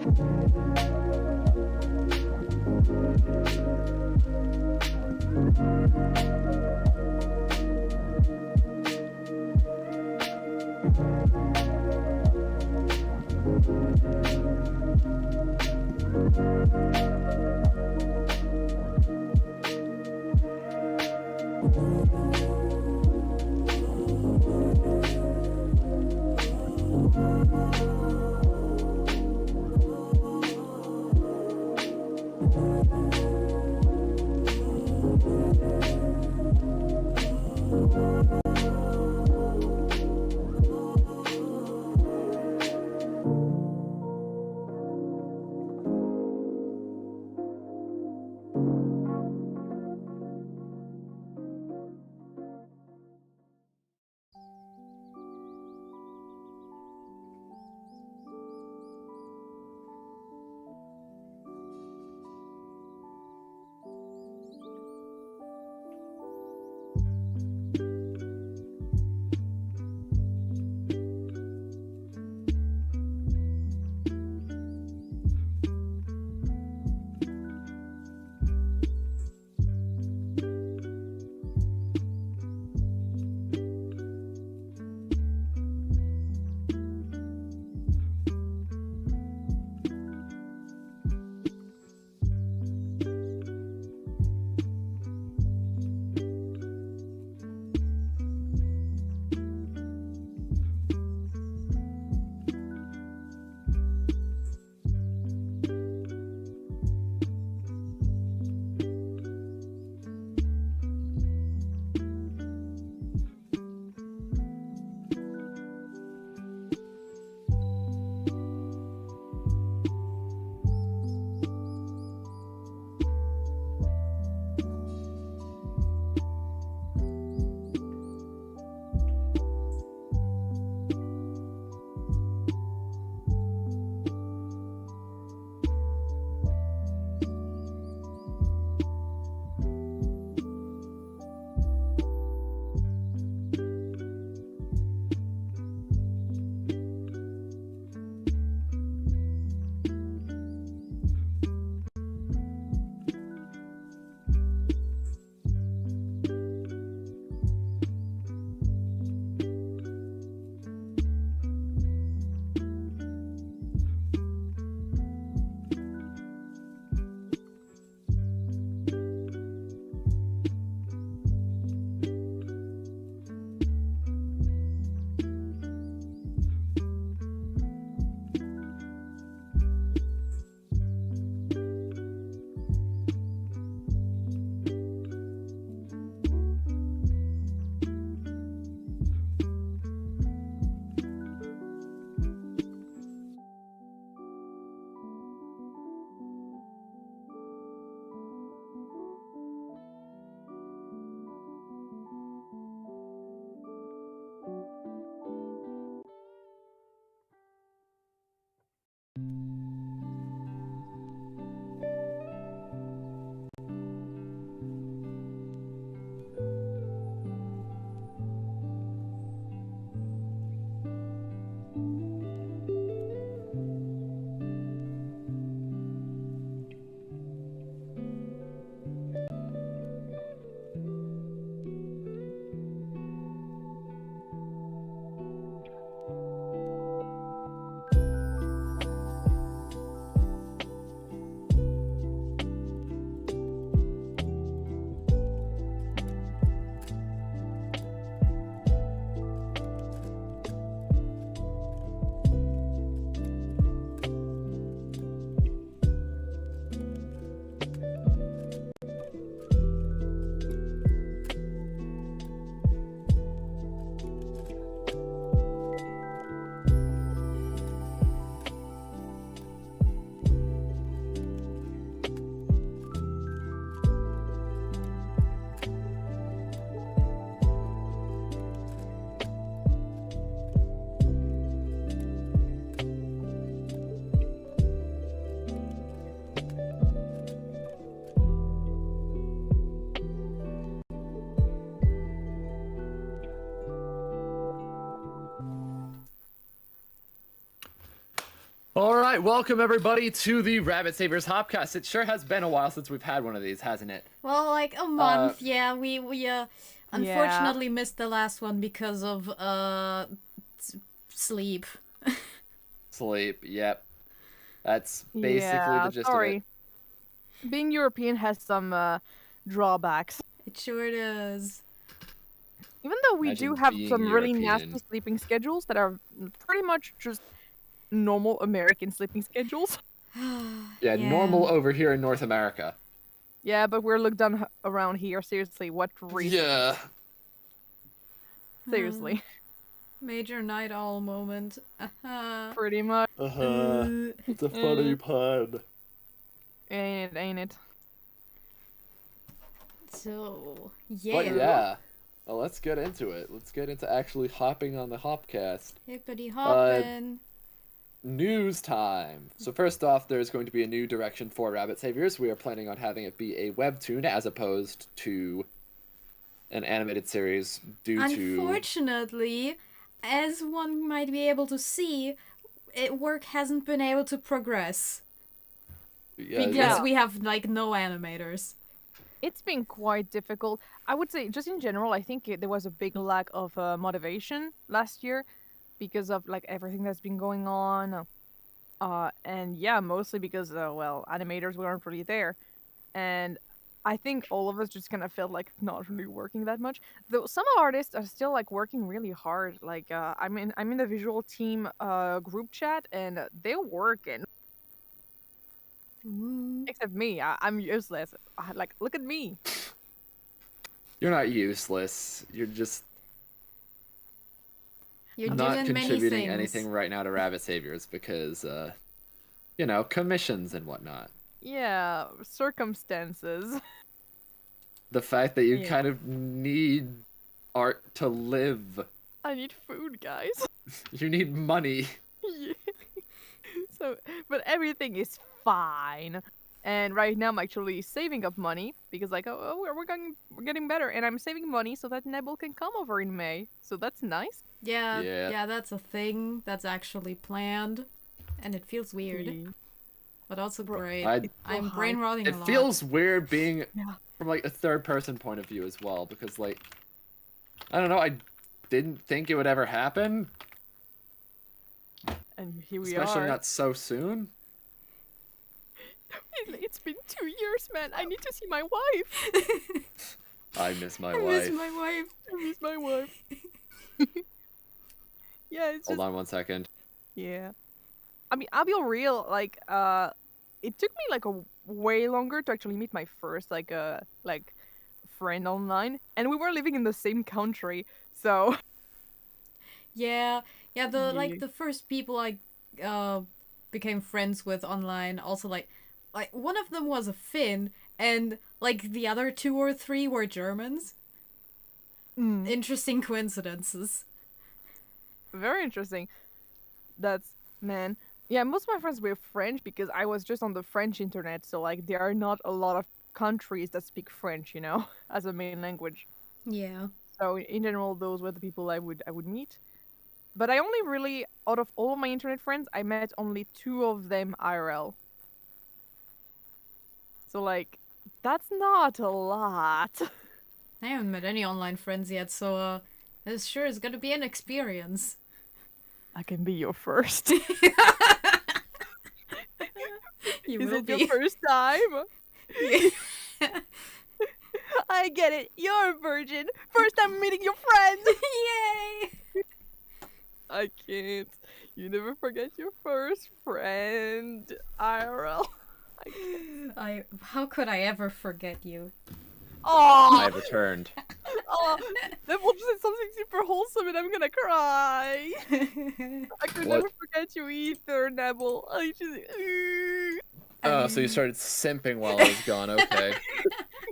You All right, welcome everybody to the Rabbit Savers Hopcast. It sure has been a while since we've had one of these, hasn't it? Well, like a month. Yeah, we unfortunately missed the last one because of sleep. Sleep, yep. That's basically the gist of it. Being European has some drawbacks. It sure does. Even though we do have some really nasty sleeping schedules that are pretty much just normal American sleeping schedules. Yeah, normal over here in North America. Yeah, but we're looked down around here. Seriously, what reason? Yeah. Seriously. Major night owl moment. Pretty much. It's a funny pun. Ain't it? So, yeah. But yeah. Well, let's get into it. Let's get into actually hopping on the Hopcast. Hippity hoppin'. News time. So first off, there's going to be a new direction for Rabbit Saviors. We are planning on having it be a webtoon as opposed to an animated series Unfortunately, as one might be able to see, work hasn't been able to progress. Because we have, like, no animators. It's been quite difficult. I would say, just in general, I think there was a big lack of motivation last year because of, like, everything that's been going on. And yeah, mostly because, well, animators weren't really there. And I think all of us just kind of felt like not really working that much. Though some artists are still, like, working really hard. Like, I'm in the visual team group chat, and they're working. Except me, I'm useless. Like, look at me. You're not useless. You're just You're not doing contributing anything right now to Rabbit Saviors because, you know, commissions and whatnot. Yeah, circumstances. The fact that you kind of need art to live. I need food, guys. You need money. Yeah. But everything is fine. And right now I'm actually saving up money because, like, we're getting better, and I'm saving money so that Nebel can come over in May. So that's nice. Yeah, that's a thing that's actually planned, and it feels weird, but also great. I'm brain rotting a lot. It feels weird being from, like, a third-person point of view as well, because, like, I don't know, I didn't think it would ever happen. And here we Especially are. not so soon. It's been 2 years, man. I need to see my wife. I miss my I wife. miss my wife. Yeah, it's Hold on 1 second. Yeah. I mean, I'll be real, like, it took me, like, a way longer to actually meet my first, like, friend online. And we were living in the same country, so... Yeah, the first people I became friends with online also, like one of them was a Finn, and, like, the other 2 or 3 were Germans. Interesting coincidences. Very interesting. Man. Yeah, most of my friends were French because I was just on the French internet, so, like, there are not a lot of countries that speak French, you know, as a main language. Yeah. So, in general, those were the people I would meet. But I only really, out of all of my internet friends, I met only 2 of them IRL. So, like, that's not a lot. I haven't met any online friends yet, so this sure is gonna be an experience. I can be your first. You Is will it be. your first time? I get it. You're a virgin. First time meeting your friend. Yay! I can't. You never forget your first friend, IRL. How could I ever forget you? Oh, I returned. Oh, Nebel said something super wholesome, and I'm gonna cry. I could never forget you either, Nebel. I just. Oh, so you started simping while I was gone. Okay.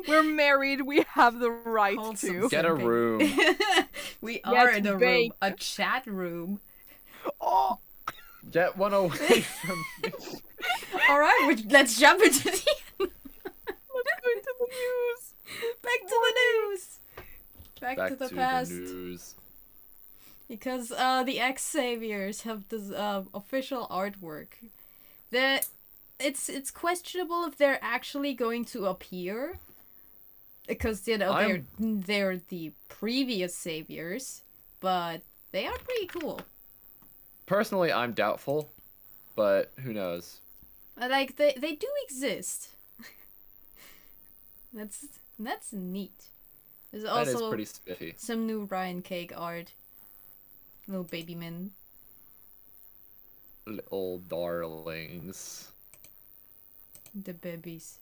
We're married. We have the right to get a room. We are in a room, a chat room. Oh, get one away from me. All right, let's jump into the. Let's go into the news. Back to the news. Back to the past. News. Because the X Saviors have this official artwork. The it's questionable if they're actually going to appear. Because they're the previous saviors, but they are pretty cool. Personally, I'm doubtful, but who knows? Like they do exist. that's neat. There's That is also pretty spiffy. some new Ryan Cake art. Little baby men. Little darlings. The babies.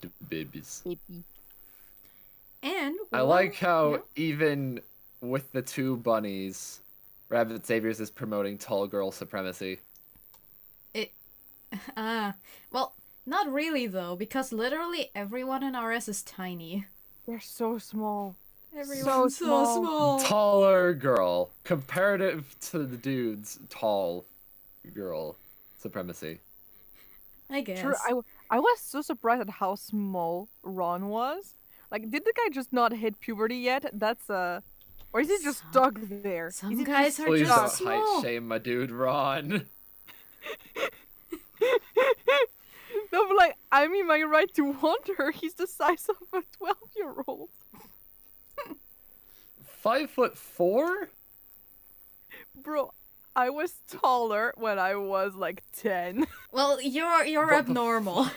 The babies. Baby. And I like how even with the two bunnies, Rabbit Saviors is promoting tall girl supremacy. Well, not really though, because literally everyone in RS is tiny. They're so small. Everyone's so small. Taller girl. Comparative to the dudes, tall girl supremacy. I guess. True. I was so surprised at how small Ron was. Like, did the guy just not hit puberty yet? That's or is he just stuck there? Some Is he guys just are Please just don't small. height shame my dude Ron. No, but like, I mean, my right to wonder. He's the size of a 12-year-old. 5'4"? Bro, I was taller when I was like 10. Well, you're What the abnormal.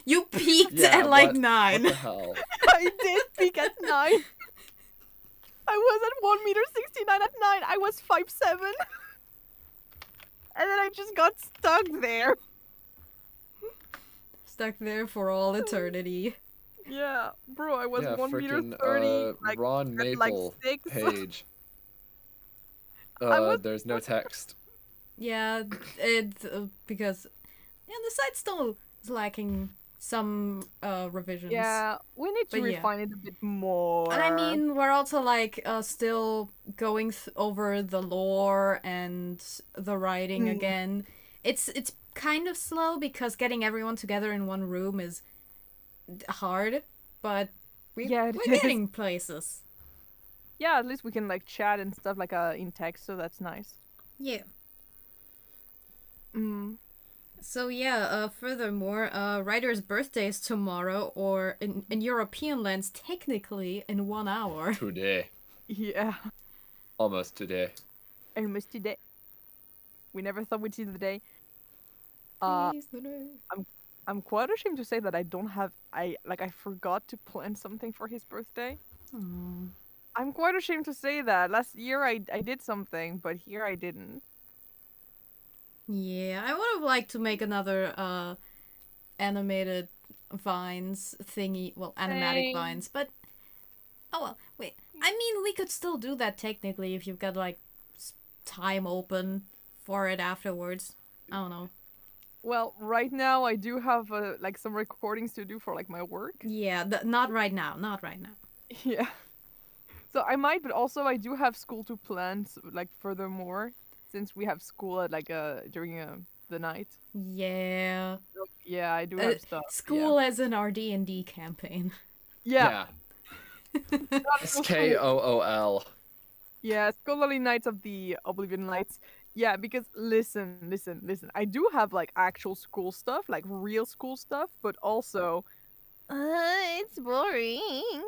You peaked Yeah, at like what 9. the hell? I did peak at 9. I was at 1 meter 69 at 9. I was 5'7". And then I just got stuck there. Stuck there for all eternity. Yeah, bro, I was Yeah, 1 meter freaking 30. Like, Ron at, like, Maple 6. page. was- There's no text. Yeah, because the site still is lacking some revisions. Yeah, we need to But yeah. refine it a bit more. And I mean, we're also like still going over the lore and the writing again. It's kind of slow because getting everyone together in one room is hard, but we're it is. getting places. Yeah, at least we can like chat and stuff like in text, so that's nice. Yeah. Mm. So yeah, furthermore, Ryder's birthday is tomorrow, or in European lands, technically in 1 hour. Today. Yeah, Almost today. almost today. We never thought we'd see the day. I'm quite ashamed to say that I don't have. I forgot to plan something for his birthday. Aww. I'm quite ashamed to say that. Last year I did something, but here I didn't. Yeah, I would have liked to make another animated vines thingy. Well, animatic Same. vines, but oh well. Wait, I mean, we could still do that technically if you've got like time open for it afterwards. I don't know. Well, right now I do have like some recordings to do for like my work. Yeah, not right now. Not right now. Yeah. So I might, but also I do have school to plan. Like furthermore, since we have school at like during the night. Yeah. So, yeah, I do have stuff. School as an RD&D campaign. Yeah. SKOOL. Yeah, Scholarly Knights of the Oblivion Lights. Yeah, because listen. I do have like actual school stuff, like real school stuff, but also, it's boring.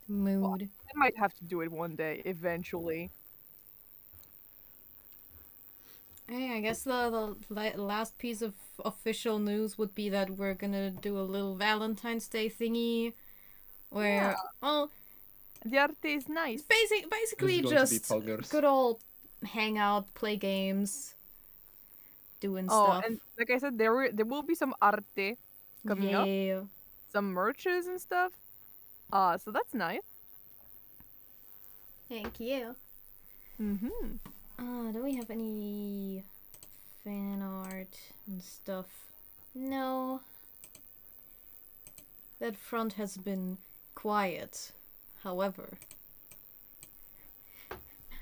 Mood. I might have to do it one day eventually. Hey, I guess the last piece of official news would be that we're gonna do a little Valentine's Day thingy, where well, The arte is nice. basically This is going to be just poggers. good old hang out, play games, doing Oh, stuff. and like I said, there will be some arte coming up, Yeah. some merches and stuff. So that's nice. Thank you. Mhm. Do we have any fan art and stuff? No. That front has been quiet. However,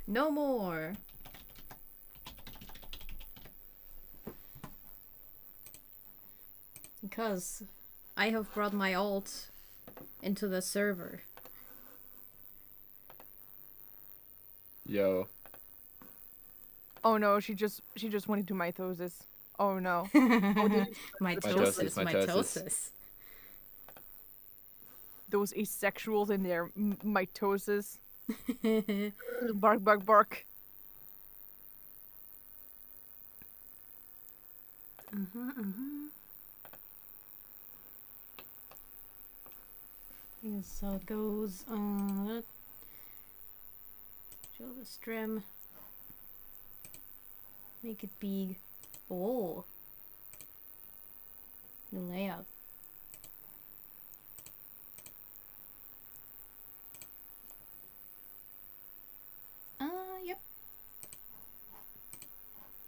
no more. Because I have brought my alt into the server. Yo. Oh no, she just went into mitosis. Oh no. Oh, did you Mitosis, mitosis. those asexuals in their mitosis? Bark, bark, bark. Here's how it goes. Show the stream. Make it big. Oh. The layout. Yep.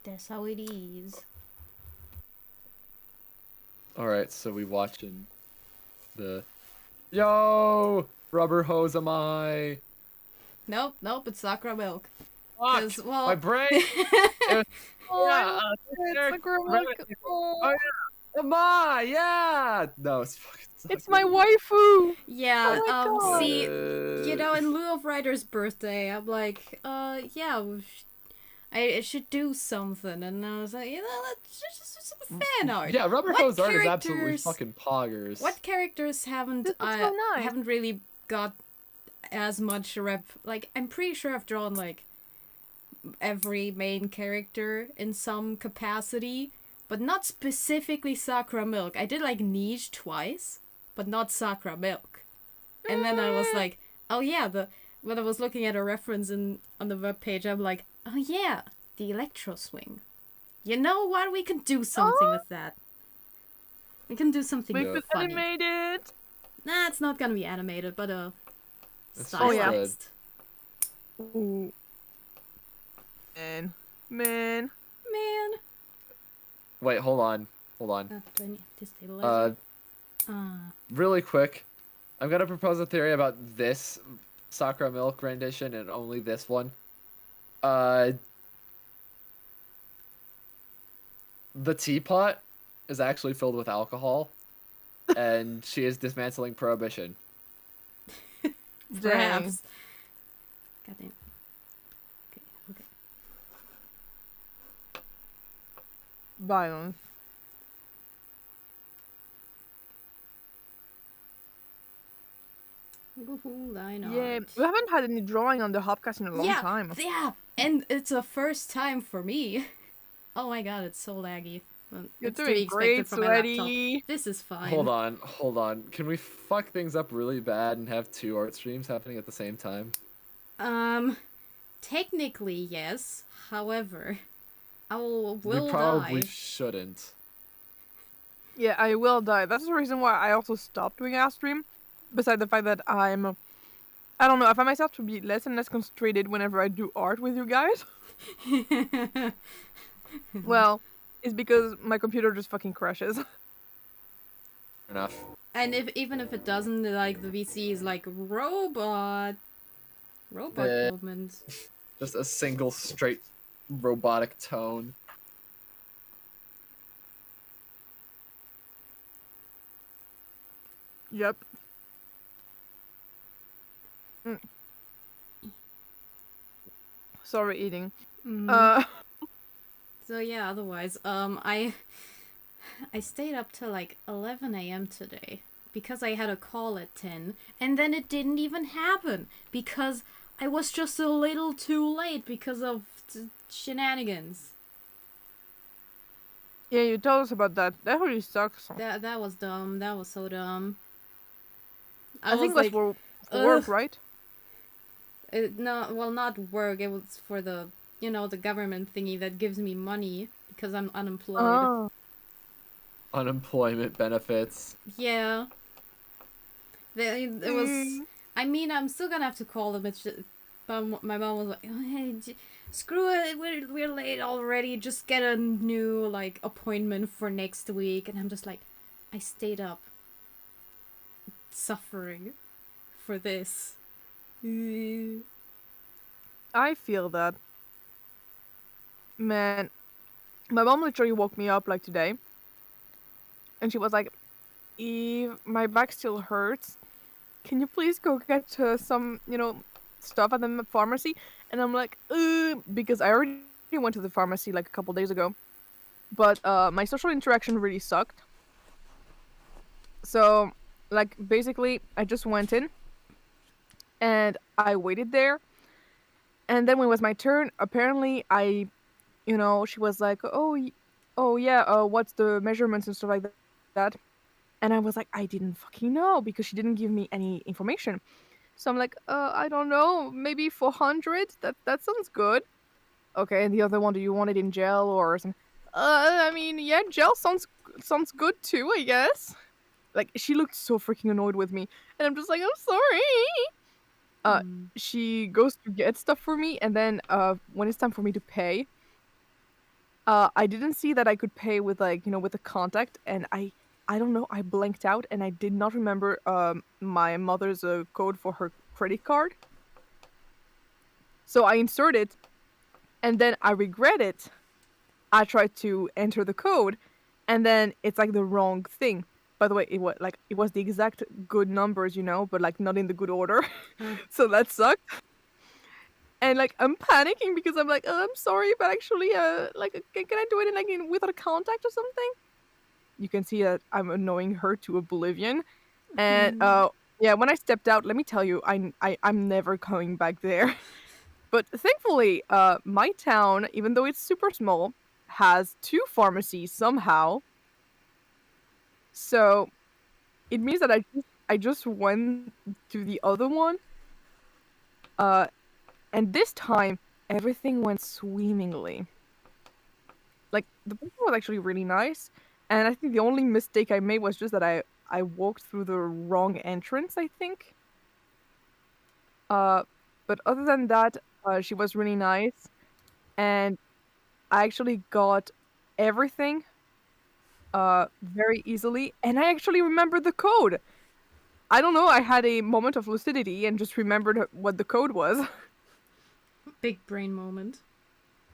That's how it is. Alright, so we watching the... Yo! Rubber hose am I? Nope, it's Sakura milk. Fuck! 'Cause, well... My brain! Oh, Yeah, it's a girl. Oh, am I? Yeah! No, it's fucking... it's my waifu. Yeah, Oh my God. see, you know, in lieu of Ryder's birthday, I'm like, yeah, I should do something, and I was like, you know, let's just some fan art. Yeah, Rubber What hose art is absolutely characters- fucking poggers. What characters haven't This looks so nice. haven't really got as much rep? Like, I'm pretty sure I've drawn like every main character in some capacity, but not specifically Sakura Milk. I did like Niche twice, but not Sakura Milk. And then I was like, oh yeah, when I was looking at a reference on the webpage, I'm like, oh yeah, the Electro Swing. You know what? We can do something with that. We can do something We Yeah. could funny. animate it. Nah, it's not gonna be animated, but It's Oh, yeah. stylized. Ooh. Man. Man. Wait, hold on. Do I need to stabilize it? Really quick. I'm gonna propose a theory about this Sakura Milk rendition and only this one. The teapot is actually filled with alcohol, and she is dismantling prohibition. Perhaps. Goddamn. Okay. Violence. Woohoo, line Yeah, art. we haven't had any drawing on the Hopcast in a long time. Yeah, and it's a first time for me. Oh my god, it's so laggy. Well, You're it's to doing be expected great, from my laptop. Sweaty. This is fine. Hold on. Can we fuck things up really bad and have two art streams happening at the same time? Technically yes. However, I will We probably die. shouldn't. Yeah, I will die. That's the reason why I also stopped doing our stream. Besides the fact that I don't know, I find myself to be less and less concentrated whenever I do art with you guys. Well, it's because my computer just fucking crashes. Fair enough. And even if it doesn't, like the VC is like robot movements. Just a single straight robotic tone. Yep. Sorry, eating. So yeah, otherwise, I stayed up till like 11 a.m. today because I had a call at 10, and then it didn't even happen because I was just a little too late because of shenanigans. Yeah, you told us about that. That really sucks. That was dumb. That was so dumb. I think was that's for work, ugh. right? Not work. It was for the the government thingy that gives me money because I'm unemployed. Oh. Unemployment benefits. Yeah. It was. I mean, I'm still gonna have to call them. It's just, but my mom was like, oh, "Hey, screw it. We're late already. Just get a new like appointment for next week." And I'm just like, I stayed up, suffering, for this. I feel that. Man, my mom literally woke me up like today. And she was like, Eve, my back still hurts. Can you please go get some, stuff at the pharmacy? And I'm like, because I already went to the pharmacy like a couple days ago, but my social interaction really sucked. So, like, basically, I just went in and I waited there. And then when it was my turn, apparently she was like, oh yeah, what's the measurements and stuff like that. And I was like, I didn't fucking know because she didn't give me any information. So I'm like, I don't know, maybe 400. That sounds good. Okay, and the other one, do you want it in gel or something? I mean, yeah, gel sounds good too, I guess. Like she looked so freaking annoyed with me, and I'm just like, I'm sorry. She goes to get stuff for me, and then when it's time for me to pay, I didn't see that I could pay with with a contact, and I don't know, I blanked out, and I did not remember my mother's code for her credit card. So I insert it, and then I regret it. I tried to enter the code, and then it's like the wrong thing. By the way, it was the exact good numbers, but like not in the good order. So that sucked. And like I'm panicking because I'm like, oh, I'm sorry, but actually, can I do it without a contact or something? You can see that I'm annoying her to oblivion. And yeah, when I stepped out, let me tell you, I'm never coming back there. But thankfully, my town, even though it's super small, has 2 pharmacies somehow. So it means that I just went to the other one. And this time everything went swimmingly. Like the person was actually really nice, and I think the only mistake I made was just that I walked through the wrong entrance, I think. But other than that, she was really nice, and I actually got everything very easily, and I actually remembered the code. I don't know, I had a moment of lucidity and just remembered what the code was. Big brain moment.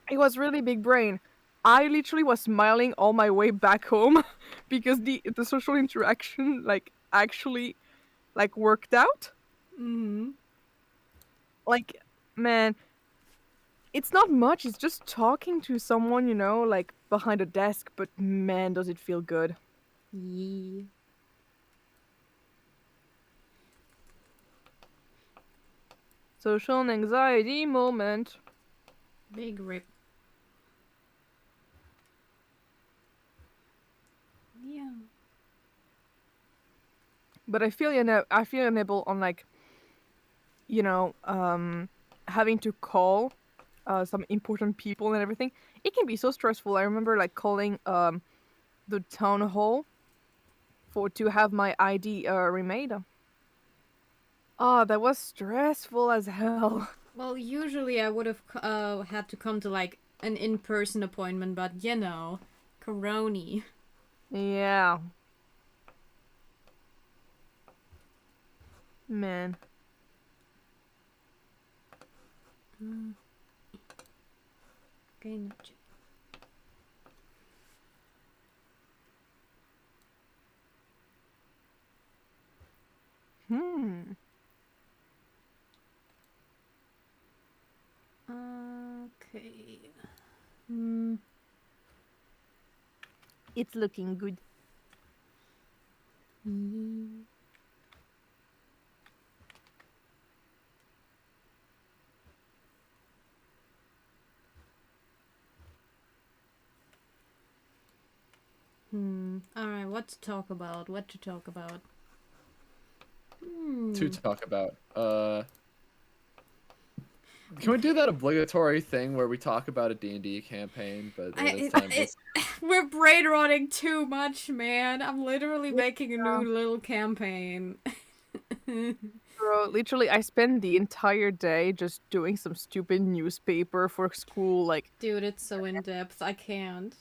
It was really big brain. I literally was smiling all my way back home because the social interaction actually worked out. Like, man, it's not much. It's just talking to someone, like behind a desk, but man, does it feel good. Yeah. Social anxiety moment. Big rip. Yeah. But I feel Nebel on having to call some important people and everything. It can be so stressful. I remember calling the town hall to have my ID remade. Oh, that was stressful as hell. Well, usually I would have had to come to an in-person appointment, but Corona. Yeah. Man. Okay, no. Okay. It's looking good. Alright, what to talk about? To talk about. Can we do that obligatory thing where we talk about a D&D campain, but this time we're brain rotting too much, man. I'm literally making a new little campaign. Bro, literally, I spent the entire day just doing some stupid newspaper for school, Dude, it's so in-depth, I can't.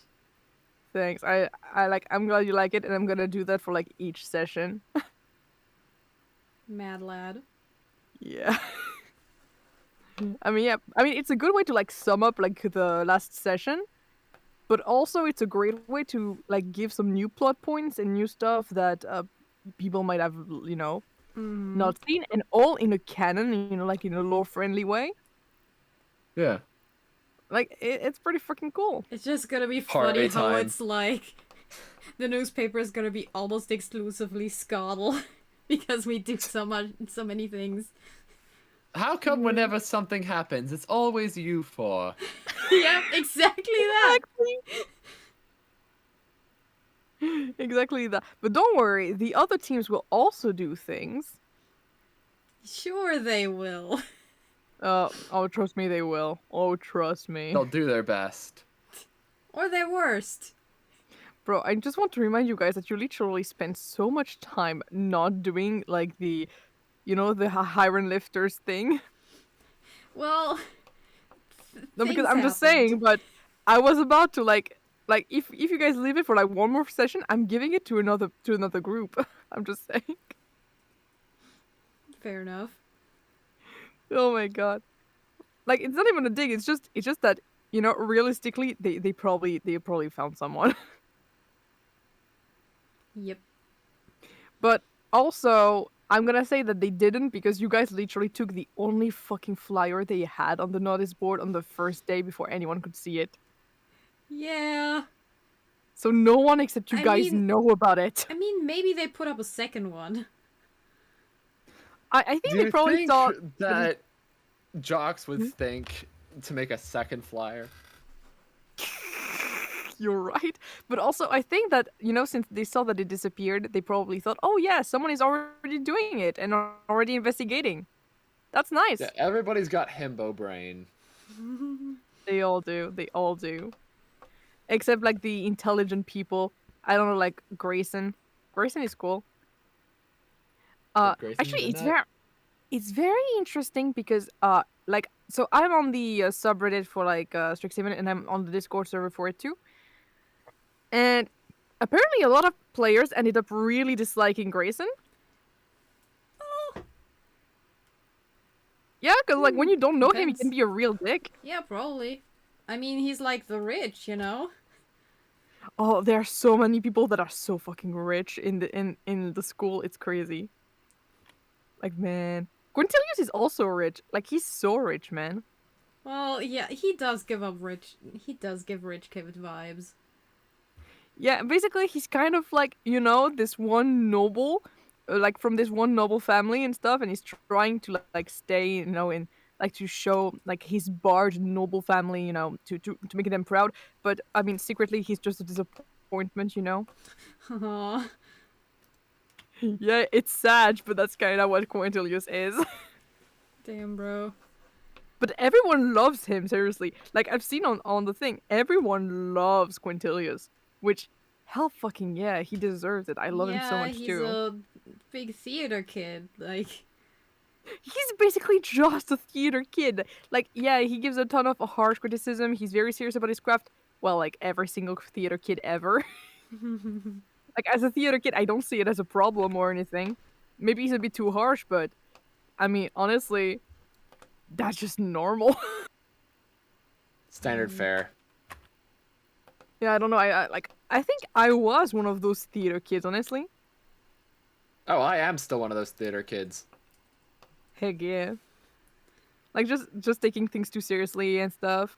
Thanks. I'm glad you like it, and I'm gonna do that for each session. Mad lad. Yeah. I mean, it's a good way to sum up the last session, but also it's a great way to give some new plot points and new stuff that people might have not seen, and all in a canon, in a lore friendly way. Yeah. Like it's pretty freaking cool. It's just gonna be Party funny how time. it's like the newspaper is gonna be almost exclusively Scottle because we do so many things. How come whenever something happens, it's always you four? Yep, exactly that. Exactly that. But don't worry, the other teams will also do things. Sure they will. Oh, trust me, they will. Oh, trust me. They'll do their best. Or their worst. Bro, I just want to remind you guys that you literally spend so much time not doing, like, the Hiron Lifters thing. Well, No, because I'm just happened. saying, but I was about to, like, if you guys leave it for, like, one more session, I'm giving it to another group. I'm just saying. Fair enough. Oh my god. Like, it's not even a dig, it's just that, realistically, they probably found someone. Yep. But also, I'm gonna say that they didn't because you guys literally took the only fucking flyer they had on the notice board on the first day before anyone could see it. Yeah. So no one except you I guys mean- know about it. I mean, maybe they put up a second one. I think Do they you probably think thought that jocks would Hmm? think to make a second flyer? you're right. But also, I think that, since they saw that it disappeared, they probably thought, oh yeah, someone is already doing it and already investigating. That's nice. Yeah, everybody's got himbo brain. They all do. They all do. Except, like, the intelligent people. I don't know, like, Grayson. Grayson is cool. Grayson Actually, did it's that? very interesting because like, so I'm on the subreddit for, like, Strixhaven, and I'm on the Discord server for it too. And apparently a lot of players ended up really disliking Grayson. Oh. Yeah, because, like, when you don't know him, he Depends. can be a real dick. Yeah, probably. I mean, he's like the rich, you know? Oh, there are so many people that are so fucking rich in the school. It's crazy. Like, man, Quintilius is also rich. Like, he's so rich, man. Well, yeah, he does give rich kid vibes. Yeah, basically, he's kind of like, this one noble, like, from this one noble family and stuff, and he's trying to, like, stay, in, like, to show, like, his barred noble family, to make them proud. But, I mean, secretly, he's just a disappointment, Aww. Yeah, it's sad, but that's kind of what Quintilius is. Damn, bro. But everyone loves him, seriously. Like, I've seen on the thing, everyone loves Quintilius. Which, hell fucking yeah, he deserves it. I love him so much he's too. a big theater kid. Like, He's basically just a theater kid. Like, yeah, he gives a ton of harsh criticism. He's very serious about his craft. Well, like, every single theater kid ever. Like, as a theater kid, I don't see it as a problem or anything. Maybe he's a bit too harsh, but I mean, honestly, that's just normal. Standard fare. Yeah, I don't know. I think I was one of those theater kids, honestly. Oh, I am still one of those theater kids. Heck yeah. Like, just taking things too seriously and stuff.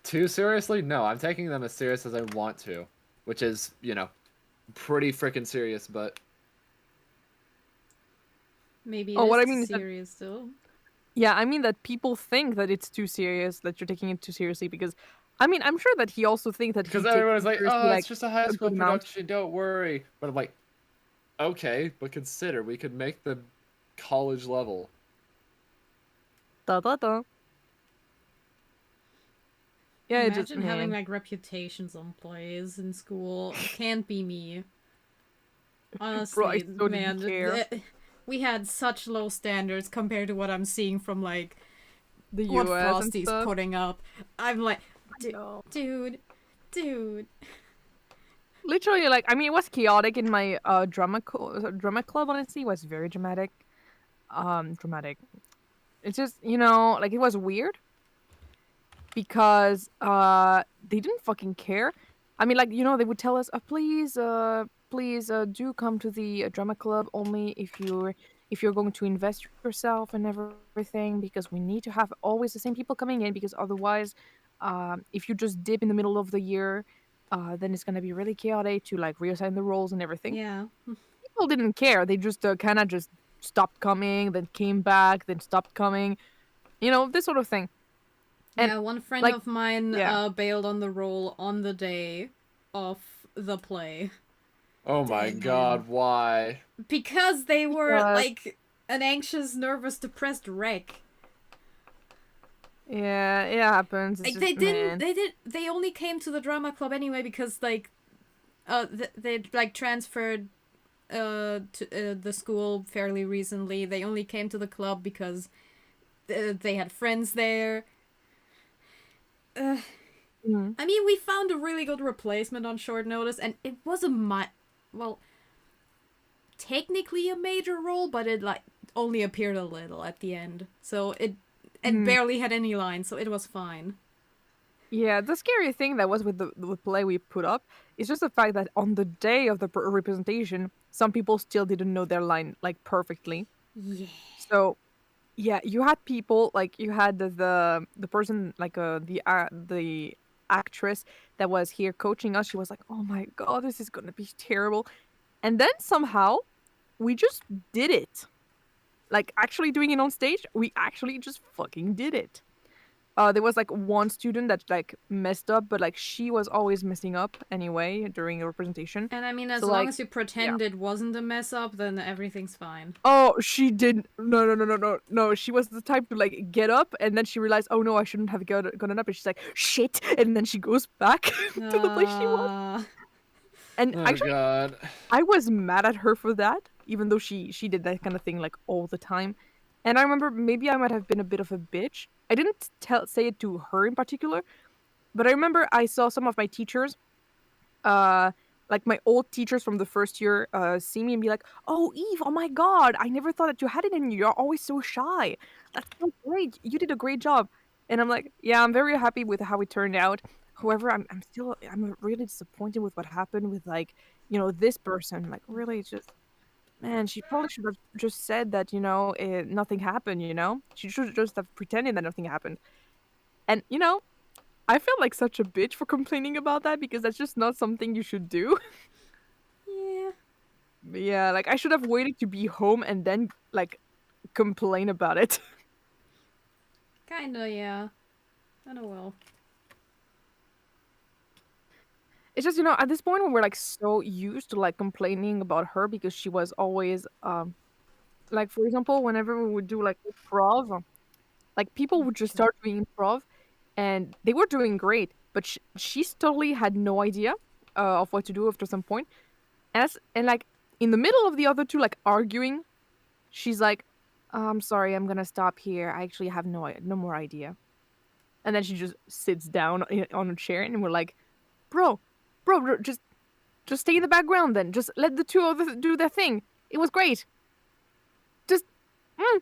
Too seriously? No, I'm taking them as serious as I want to. Which is, pretty freaking serious, but... maybe Oh, what I it mean is is that- serious still. Yeah, I mean that people think that it's too serious, that you're taking it too seriously, because, I mean, I'm sure that he also thinks that Because he takes everyone's it like, seriously, oh, it's just a high a school good amount. production, don't worry. But I'm like, okay, but consider, we could make the college level. Da da da. Yeah, Imagine it just, having man. like reputations on plays in school. It can't be me. Honestly, Bro, I so man, didn't care. we had such low standards compared to what I'm seeing from like The what US and Frosty's stuff. putting up. I'm like, No. dude. Literally, like, I mean, it was chaotic in my drama club. Honestly, it was very dramatic. Dramatic. It's just, like, it was weird because they didn't fucking care. I mean, like, they would tell us, please do come to the drama club only if you're if you're going to invest yourself and everything, because we need to have always the same people coming in, because otherwise, if you just dip in the middle of the year, then it's gonna be really chaotic to like reassign the roles and everything. Yeah. People didn't care; they just kind of just stopped coming, then came back, then stopped coming. This sort of thing. And Yeah, one friend like, of mine yeah, bailed on the role on the day of the play. Oh my Dang him. god, why? Because they were uh, like an anxious, nervous, depressed wreck. yeah, it happens. It's Like just, man. they only came to the drama club anyway because like they like transferred to the school fairly recently. They only came to the club because they had friends there. Mhm. I mean, we found a really good replacement on short notice, and it was well, technically a major role, but it like only appeared a little at the end, so it Mhm. barely had any lines, so it was fine. Yeah, the scary thing that was with the play we put up is just the fact that on the day of the representation, some people still didn't know their line like perfectly. Yeah. So yeah, you had people like you had the person like the actress that was here coaching us. She was like, "Oh my god, this is gonna be terrible," and then somehow we just did it. Like actually doing it on stage, we actually just fucking did it. There was like one student that like messed up, but like she was always messing up anyway during the representation. And I mean, as So long like, as you yeah. pretend it wasn't a mess up, then everything's fine. Oh, she did. No, no, no, no, no, no. She was the type to like get up, and then she realized, oh no, I shouldn't have gotten up, and she's like, shit, and then she goes back to the place she was. Uh, And Oh actually, god. I was mad at her for that, even though she did that kind of thing like all the time. And I remember maybe I might have been a bit of a bitch. I didn't say it to her in particular, but I remember I saw some of my teachers, uh, like my old teachers from the first year, see me and be like, "Oh, Eve, oh my God, I never thought that you had it in you. You're always so shy. That's so great. You did a great job." And I'm like, "Yeah, I'm very happy with how it turned out. However, I'm really disappointed with what happened with like, this person. Like, really, just man, she probably should have just said that, nothing happened. She should just have pretended that nothing happened. And I feel like such a bitch for complaining about that because that's just not something you should do." yeah. Yeah, like I should have waited to be home and then like complain about it. Kinda, yeah. Kinda well. It's just, at this point when we're like so used to like complaining about her because she was always like for example, whenever we would do like improv, like people would just start doing improv and they were doing great, but she totally had no idea of what to do after some point. And like in the middle of the other two like arguing, she's like, "I'm sorry, I'm gonna stop here. I actually have no more idea." And then she just sits down on a chair, and we're like, "Bro, bro, just stay in the background. Then just let the two others do their thing. It was great. Just." Mm.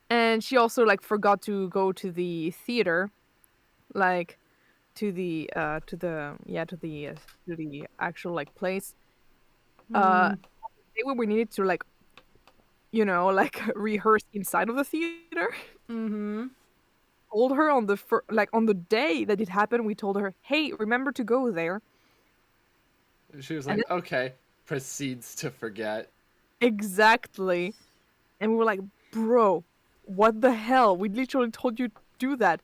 And she also like forgot to go to the theater, like to the actual like place. Uh, Hmm. day where we needed to like like rehearse inside of the theater. Mm-hmm. Told her on the like on the day that it happened, we told her, "Hey, remember to go there." She was And like, okay. Proceeds to forget. then, exactly. And we were like, "Bro, what the hell? We literally told you to do that."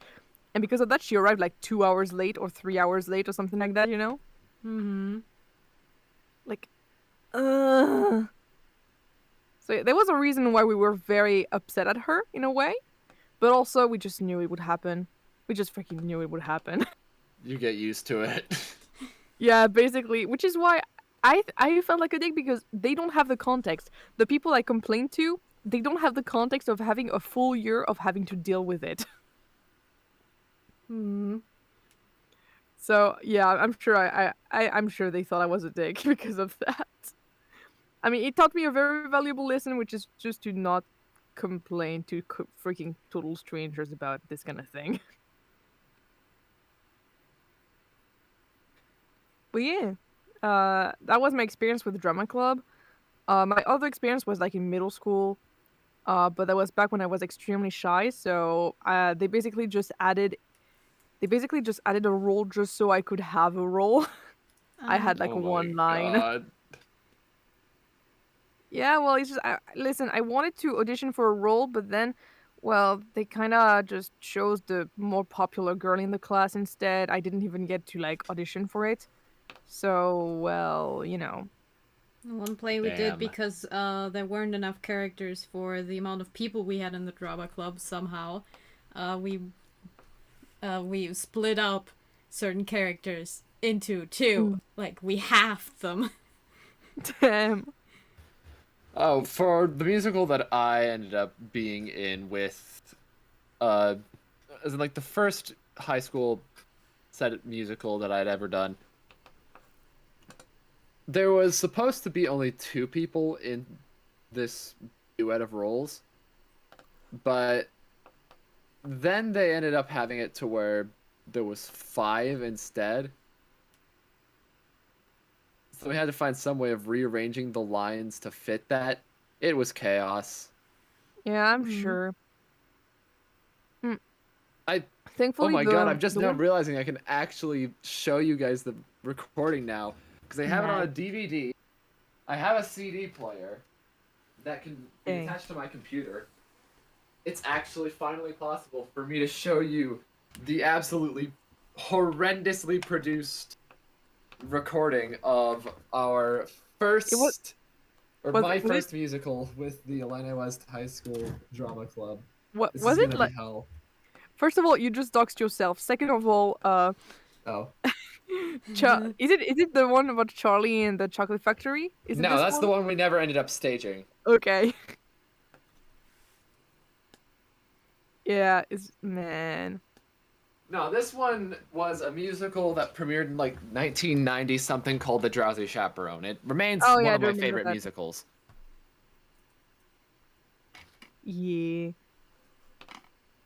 And because of that, she arrived like 2 hours late or 3 hours late or something like that. Mm-hmm. Like, uh. So yeah, there was a reason why we were very upset at her in a way, but also we just knew it would happen. We just freaking knew it would happen. You get used to it. Yeah, basically, which is why I felt like a dick because they don't have the context. The people I complained to, they don't have the context of having a full year of having to deal with it. Mm-hmm. So yeah, I'm sure they thought I was a dick because of that. I mean, it taught me a very valuable lesson, which is just to not complain to freaking total strangers about this kind of thing. But yeah, that was my experience with the drama club. My other experience was like in middle school, but that was back when I was extremely shy. So they basically just added a role just so I could have a role. I had like Oh my one line. god. Yeah, well, it's just listen. I wanted to audition for a role, but then, well, they kind of just chose the more popular girl in the class instead. I didn't even get to like audition for it. So, well, you know. One play we did Damn. because there weren't enough characters for the amount of people we had in the drama club. Somehow, uh, we we split up certain characters into two. Mm. Like we halved them. Damn. Oh, for the musical that I ended up being in with, as in like the first high school set musical that I'd ever done, there was supposed to be only 2 people in this duet of roles, but then they ended up having it to where there was 5 instead. So we had to find some way of rearranging the lines to fit that. It was chaos. Yeah, I'm Mhm. sure. Mm. I Oh Thankfully, my god, I'm just the now one. realizing I can actually show you guys the recording now. Because I have it on a Mad. DVD. I have a CD player that can be Dang. attached to my computer. It's actually finally possible for me to show you the absolutely horrendously produced recording of our first, or my Was it first musical with the Illini West High School Drama Club. what This was is it gonna be like? hell. First of all, you just doxed yourself. Second of all, Oh. is it the one about Charlie and the chocolate factory? Is it No, this that's the one? one we never ended up staging. Okay. Yeah, it's man. No, this one was a musical that premiered in like 1990 something called The Drowsy Chaperone. It remains Oh one yeah, I of do my remember favorite that. musicals. Yeah.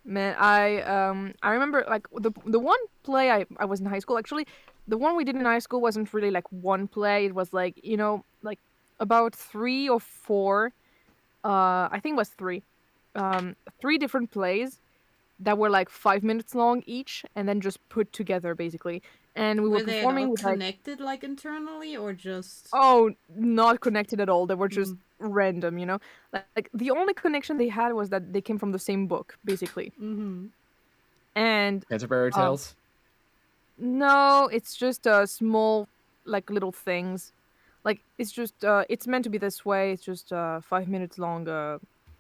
Man, I remember like the one play I was in high school actually. The one we did in high school wasn't really like one play. It was like, you know, like about 3 or 4 I think it was 3. 3 different plays that were like 5 minutes long each and then just put together basically. And we were Were they at all performing with like connected, like internally, or just? oh, not connected at all. They were just Mm. random, you know? Like the only connection they had was that they came from the same book, basically. Mm-hmm. And Canterbury um Tales? no, it's just small like little things. Like it's just it's meant to be this way. It's just 5 minutes long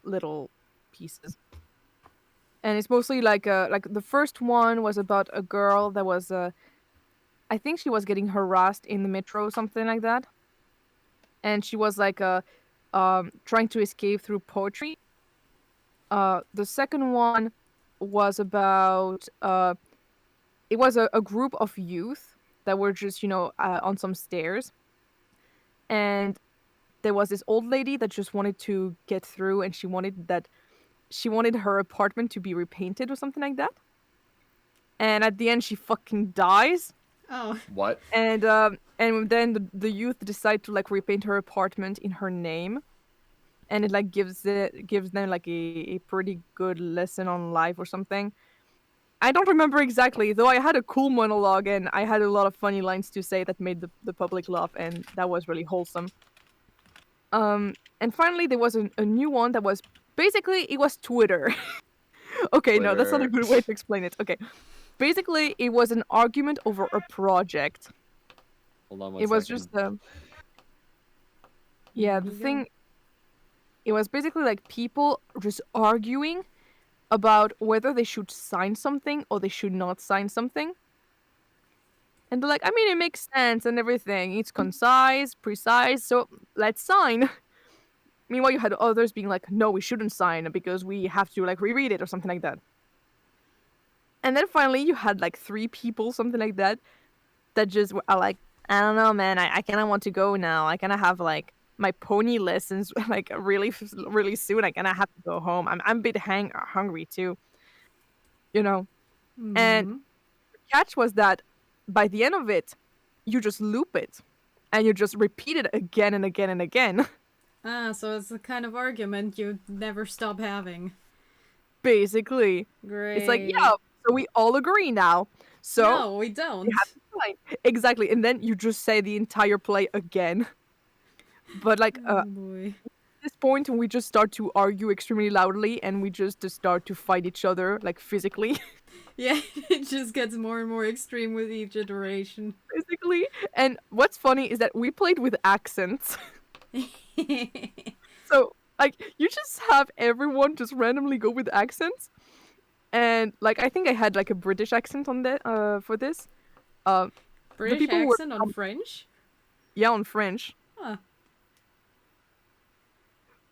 little pieces. And it's mostly like the first one was about a girl that was I think she was getting harassed in the metro or something like that. And she was like trying to escape through poetry. The second one was about it was a group of youth that were just, you know, on some stairs. And there was this old lady that just wanted to get through, and she wanted her apartment to be repainted or something like that. And at the end she fucking dies. Oh. What? And then the youth decide to like repaint her apartment in her name, and it like gives them like a pretty good lesson on life or something. I don't remember exactly, though I had a cool monologue and I had a lot of funny lines to say that made the public laugh, and that was really wholesome. And finally there was a new one that was basically it was Twitter. Okay, no, that's not a Twitter. good way to explain it. Okay. Basically it was an argument over a project. Hold on one It was second. just yeah, the thing it was basically like people just arguing about whether they should sign something or they should not sign something. And they're like, I mean, it makes sense and everything. It's concise, precise, so let's sign. Meanwhile, you had others being like, no, we shouldn't sign because we have to like reread it or something like that. And then finally, you had like 3 people, something like that, that just are like, I don't know, man. I kind of want to go now. I kind of have like my pony lessons like really soon. I kind of have to go home. I'm a bit hungry too, you know. And Mm-hmm. the catch was that by the end of it, you just loop it and you just repeat it again and again and again. Ah, so it's the kind of argument you never stop having. Basically. Great. It's like, yeah, so we all agree now. So no, we we don't. have to play. Exactly. And then you just say the entire play again. But like Oh boy. at this point we just start to argue extremely loudly and we just start to fight each other like physically. Yeah, it just gets more and more extreme with each iteration. Basically. And what's funny is that we played with accents. So like you just have everyone just randomly go with accents. And like I think I had like a British accent on that for this. The British people accent were on French? yeah, on French. Huh.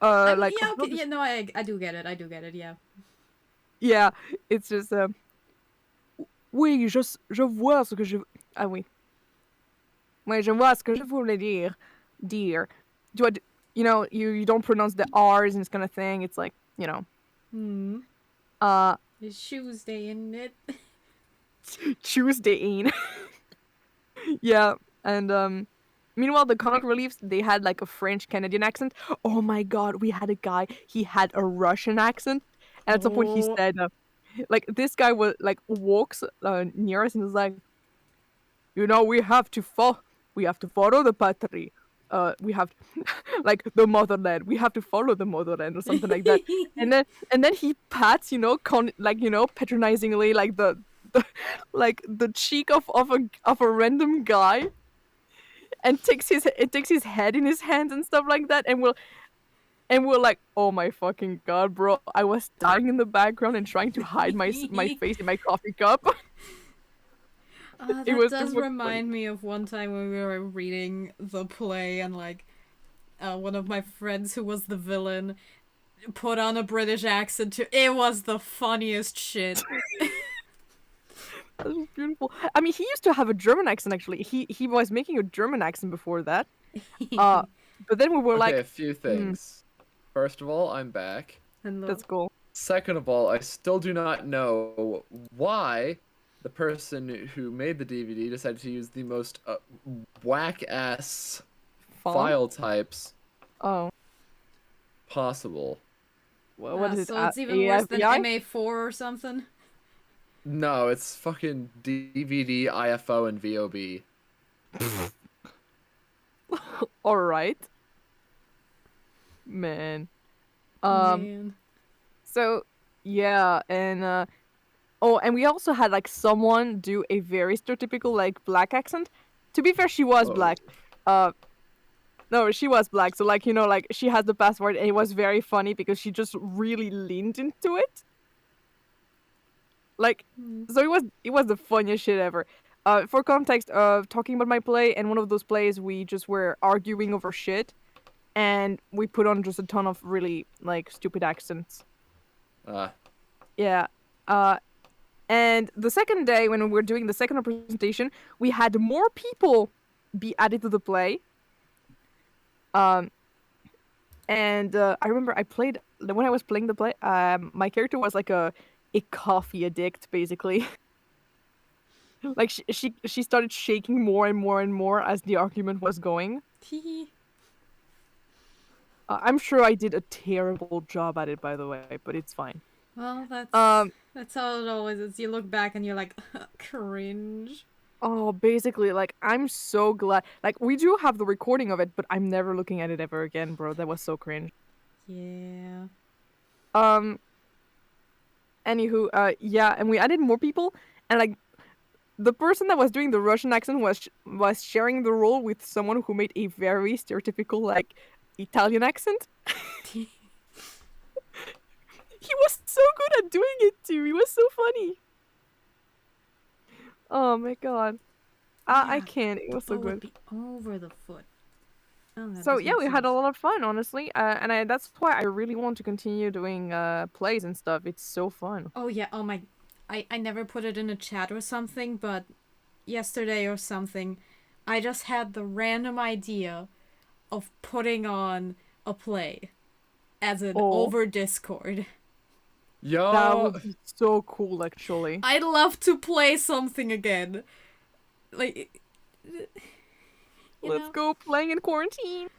I mean, Like yeah, okay, yeah, no, I do get it, yeah. yeah, it's just oui, je vois ce que je ah oui. Oui, je vois ce que je voulais dire. Dear. Do I you know, you don't pronounce the R's and this kind of thing. It's like, you know. It's Tuesday, isn't it? Tuesday. Yeah, and meanwhile the comic reliefs they had like a French Canadian accent. Oh my god, we had a guy. He had a Russian accent, and at some point he said, like this guy was like walks near us and is like, you know, we have to follow the patrie. We have like the motherland. We have to follow the motherland or something like that. And then he pats, you know, patronizingly like the like the cheek of a random guy, and takes his head in his hands and stuff like that, and we're like, oh my fucking god, bro! I was dying in the background and trying to hide my face in my coffee cup. That does remind me of one time when we were reading the play and like one of my friends who was the villain put on a British accent too. It was the funniest shit. That was beautiful. I mean, he used to have a German accent actually. He was making a German accent before that. But then we were okay, like, a few things. First of all, I'm back. Hello. that's cool. Second of all, I still do not know why the person who made the DVD decided to use the most whack-ass file types Oh. possible. Well, what is it? So it's even worse than MA4 or something? No, it's fucking DVD, IFO, and VOB. Alright. Man. Man. So, yeah, and oh, and we also had like someone do a very stereotypical like black accent. To be fair, she was black. No, she was black. So like, you know, like she has the password and it was very funny because she just really leaned into it. Like, so it was the funniest shit ever. For context of talking about my play, and one of those plays we just were arguing over shit, and we put on just a ton of really like stupid accents. Yeah. And the second day when we were doing the second representation, we had more people be added to the play. And I remember when I was playing the play, my character was like a coffee addict, basically. Like she started shaking more and more and more as the argument was going. I'm sure I did a terrible job at it, by the way, but it's fine. Well, that's how it always is. You look back and you're like, cringe. Oh, basically, like, I'm so glad. Like, we do have the recording of it, but I'm never looking at it ever again, bro. That was so cringe. Yeah. Anywho, yeah, and we added more people, and like, the person that was doing the Russian accent was sharing the role with someone who made a very stereotypical like Italian accent. He was so good at doing it too. He was so funny. Oh my god, I can't. It was so good. Be over the foot. Oh, so yeah, we had a lot of fun, honestly, and that's why I really want to continue doing plays and stuff. It's so fun. Oh yeah. Oh my. I never put it in a chat or something, but yesterday or something, I just had the random idea of putting on a play as an over Discord. Yo, that would be so cool, actually. I'd love to play something again. Like, let's go playing in quarantine.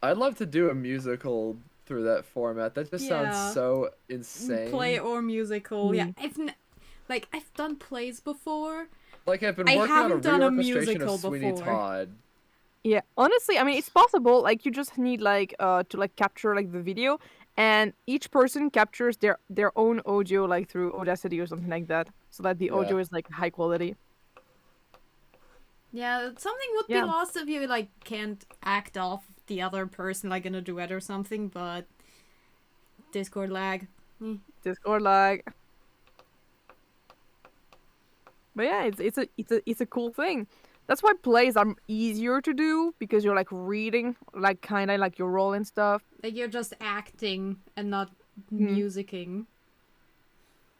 I'd love to do a musical through that format. That just sounds Yeah. so insane. Play or musical. Yeah, Mm. I've done plays before. Like I've been I working on a haven't done a reorchestration of musical Sweeney before. Todd. Yeah, honestly, I mean, it's possible. Like, you just need like to like capture like the video, and each person captures their own audio like through Audacity or something like that, so that the Yeah. audio is like high quality. Yeah, something would be Yeah. lost if you like can't act off the other person like in a duet or something, but Discord lag. Discord lag. But yeah, it's a cool thing. That's why plays are easier to do because you're like reading like kind of like your role and stuff. Like you're just acting and not Hmm. musicking.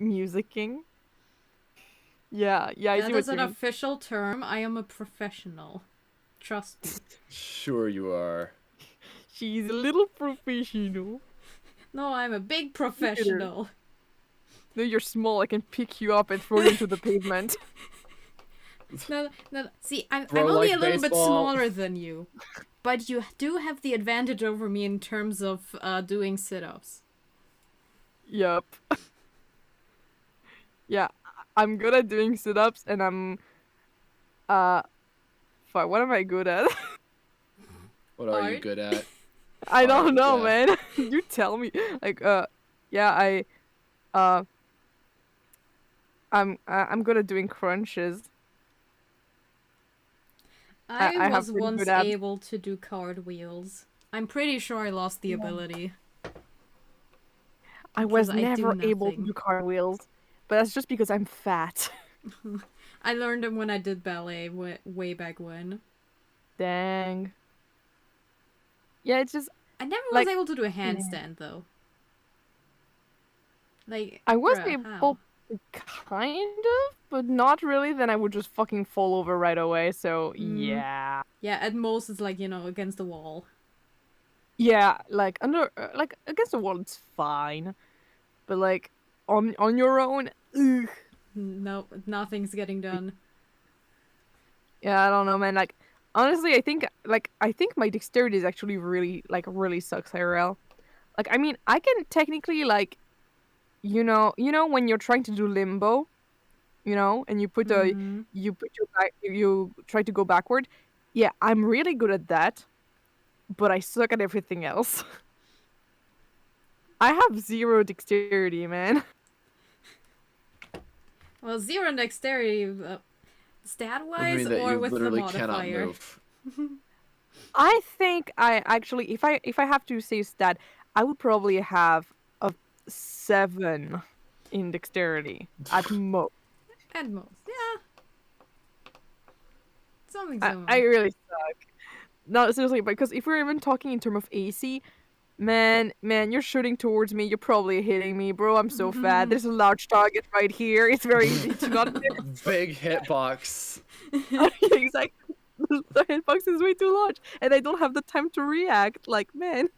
Musicking. Yeah, I That see is what an you mean. official term. I am a professional. Trust me. Sure you are. She's a little professional. No, I'm a big professional. No, you're small. I can pick you up and throw you into the pavement. No. See, I'm Bro, only like a little bit baseball. smaller than you, but you do have the advantage over me in terms of doing sit-ups. Yup. Yeah, I'm good at doing sit-ups, and I'm fuck, what am I good at? What are you Art? good at? I don't Art, know, yeah. man. You tell me. Like, yeah, uh, I'm good at doing crunches. I have I was pretty once good abs. able to do cartwheels. I'm pretty sure I lost the ability. I because was I do never able to nothing. do cartwheels, but that's just because I'm fat. I learned them when I did ballet way back when. Dang. Yeah, it's just I never like was able to do a handstand though. Like, I was bruh, able how? to kind of, but not really. Then I would just fucking fall over right away. So yeah, Yeah, at most it's like, against the wall. yeah, like under like against the wall, it's fine, but like on your own, ugh. No, nothing's getting done. Yeah, I don't know, man. Like honestly, I think my dexterity is actually really sucks IRL. Like I mean, I can technically like when you're trying to do limbo, and you put your back, you try to go backward. Yeah, I'm really good at that, but I suck at everything else. I have zero dexterity, man. Well, zero dexterity, Would stat-wise mean that or you with the literally cannot modifier? move. I think I actually, if I have to say stat, I would probably have a 7 in dexterity at most. At most, yeah. Something I similar. I really suck. No, seriously, because if we're even talking in terms of AC, man, you're shooting towards me. You're probably hitting me, bro. I'm so fat. There's a large target right here. It's very easy to not Big hitbox. exactly. The hitbox is way too large, and I don't have the time to react. Like, man.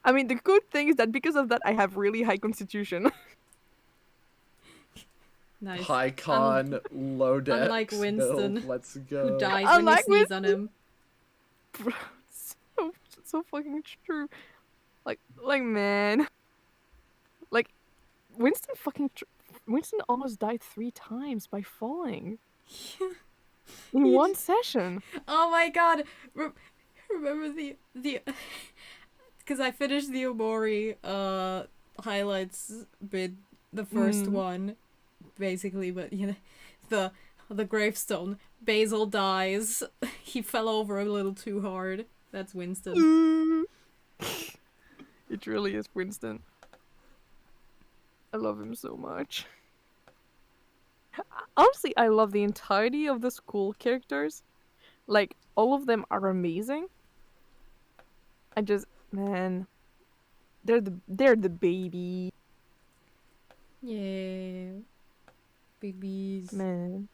I mean, the good thing is that because of that, I have really high constitution. Nice. High con, low dex. Unlike Winston, build. Let's go. who dies when you Unlike sneeze on him. Bro, so fucking true. Like, man. Like, Winston almost died 3 times by falling in one session. Oh my god! Remember the because I finished the Omori highlights bit, the first one, basically, but the gravestone. Basil dies. He fell over a little too hard. That's Winston. It really is Winston. I love him so much. Honestly, I love the entirety of the school characters. Like, all of them are amazing. I just, man, they're the baby. Yeah. Babies. Man.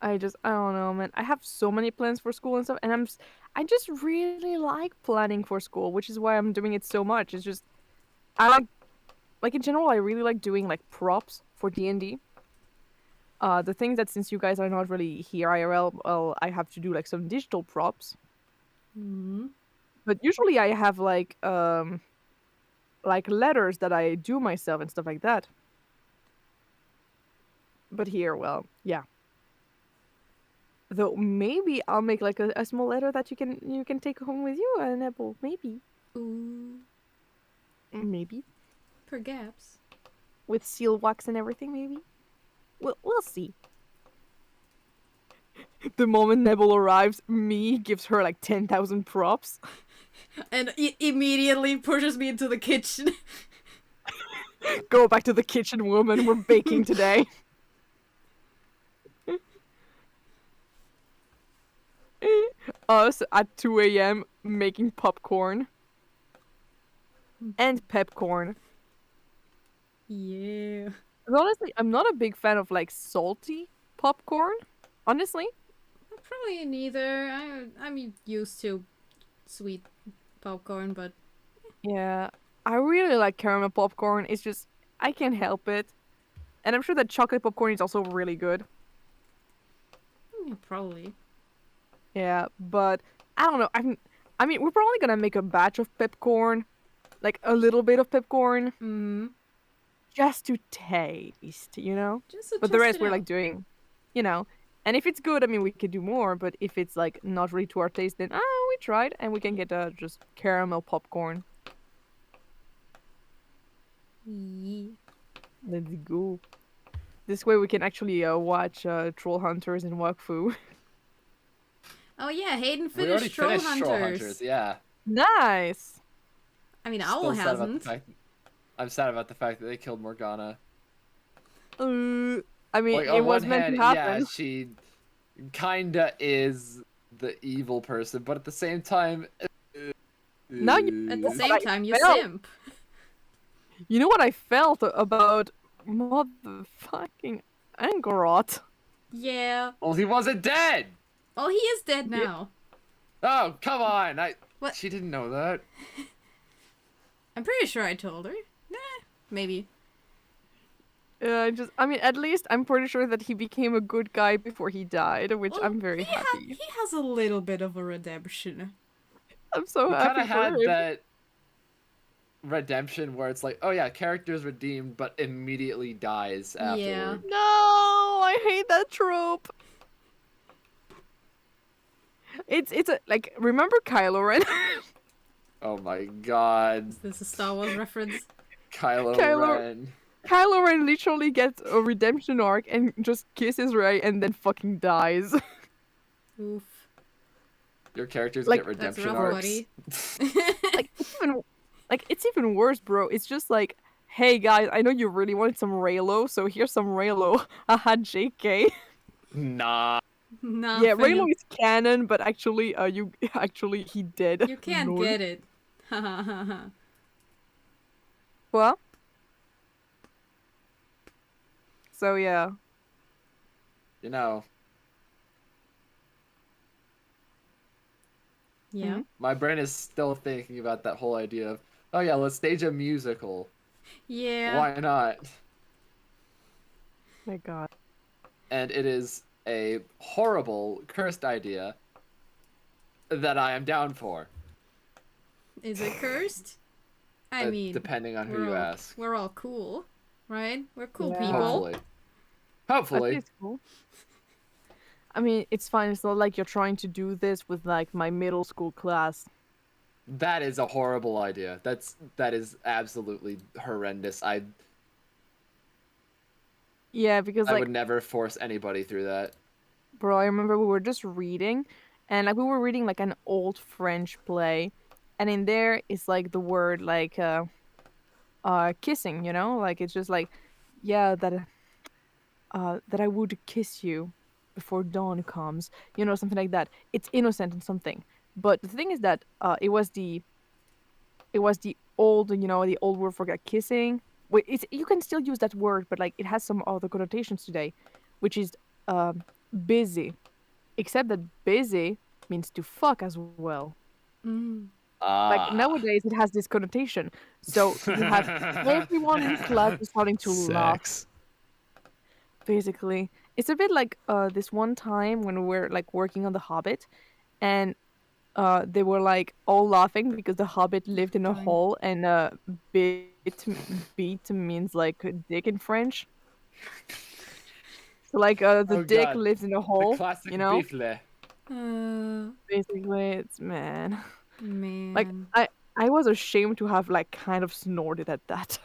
I don't know, man. I have so many plans for school and stuff, and I just really like planning for school, which is why I'm doing it so much. It's just, I like in general, I really like doing like props for D&D. The thing that since you guys are not really here IRL, well, I have to do like some digital props. Mm-hmm. But usually I have like letters that I do myself and stuff like that. But here, well, yeah. Though maybe I'll make like a small letter that you can take home with you, Nebel. Maybe. Ooh, Maybe. perhaps. With seal wax and everything, maybe. We'll see. The moment Nebel arrives, me gives her like 10,000 props. And immediately pushes me into the kitchen. Go back to the kitchen, woman. We're baking today. Us at 2 a.m. making popcorn. And pepcorn. Yeah. And honestly, I'm not a big fan of like salty popcorn. Honestly. Probably neither. I'm used to sweet popcorn, but Yeah. I really like caramel popcorn. It's just I can't help it. And I'm sure that chocolate popcorn is also really good. yeah, probably. Yeah, but I don't know. I mean, we're probably gonna make a batch of pepcorn, like a little bit of pepcorn, Mm-hmm. just to taste, you know. Just to But the test rest it we're out. like doing, you know. And if it's good, I mean, we could do more. But if it's like not really to our taste, then we tried, and we can get just caramel popcorn. Yeah. Let's go. This way we can actually watch Troll Hunters and Wakfu. Oh yeah, Hayden We already finished Troll finished Hunters. Troll Hunters, yeah. Nice. I mean, Still Owl sad about the hasn't. fact. I'm sad about the fact that they killed Morgana. I mean, Like, it on was one meant hand, to happen. yeah, she kinda is the evil person, but at the same time, Now you- At the But same I time, you felt- simp. You know what I felt about motherfucking Angorot? Yeah. well, he wasn't dead. Oh, he is dead Yeah. now. Oh, come on! What? She didn't know that. I'm pretty sure I told her. Nah, maybe. I mean, at least I'm pretty sure that he became a good guy before he died, which Well, I'm very he happy. he has a little bit of a redemption. I'm so We kind happy of for had him. that redemption where it's like, oh yeah, character's redeemed, but immediately dies afterward. No, I hate that trope. It's a like remember Kylo Ren? Oh my god, Is this a Star Wars reference? Kylo Ren. Kylo Ren literally gets a redemption arc and just kisses Rey and then fucking dies. Oof. Your characters Like, get That's redemption rough, arcs. buddy. It's even worse, bro. It's just like, hey guys, I know you really wanted some Raylo, so here's some Raylo. Haha, JK. Nah. Nah, Yeah, Finn, Raylo is canon, but actually, he did. you can't Lol. get it. Ha ha ha ha. What? So yeah. You know, Yeah. my brain is still thinking about that whole idea of, oh yeah, let's stage a musical. Yeah. Why not? My God. And it is a horrible, cursed idea that I am down for. Is it cursed? I mean, depending on who we're you all- ask. We're all cool, right? We're cool Yeah. people. Hopefully. I Hopefully. think it's cool. I mean, it's fine. It's not like you're trying to do this with like my middle school class. That is a horrible idea. That is absolutely horrendous. Yeah, because I like, would never force anybody through that. bro, I remember we were just reading, and like we were reading like an old French play, and in there is like the word like kissing, you know, like it's just like, yeah, that I would kiss you before dawn comes, you know, something like that. It's innocent and something, but the thing is that it was the old, you know, the old word for like, kissing. Wait, you can still use that word, but like it has some other connotations today, which is busy, except that busy means to fuck as well. Mm. Like nowadays, it has this connotation. So you have everyone in class is starting to laugh, Sex. basically, It's a bit like this one time when we were like working on The Hobbit, and they were like all laughing because the Hobbit lived in a Darn. hole, and beat means like dick in French. So like the Oh dick god, lives in a the hole, classic you know. beefle. Basically, it's man. Like Man. I was ashamed to have like kind of snorted at that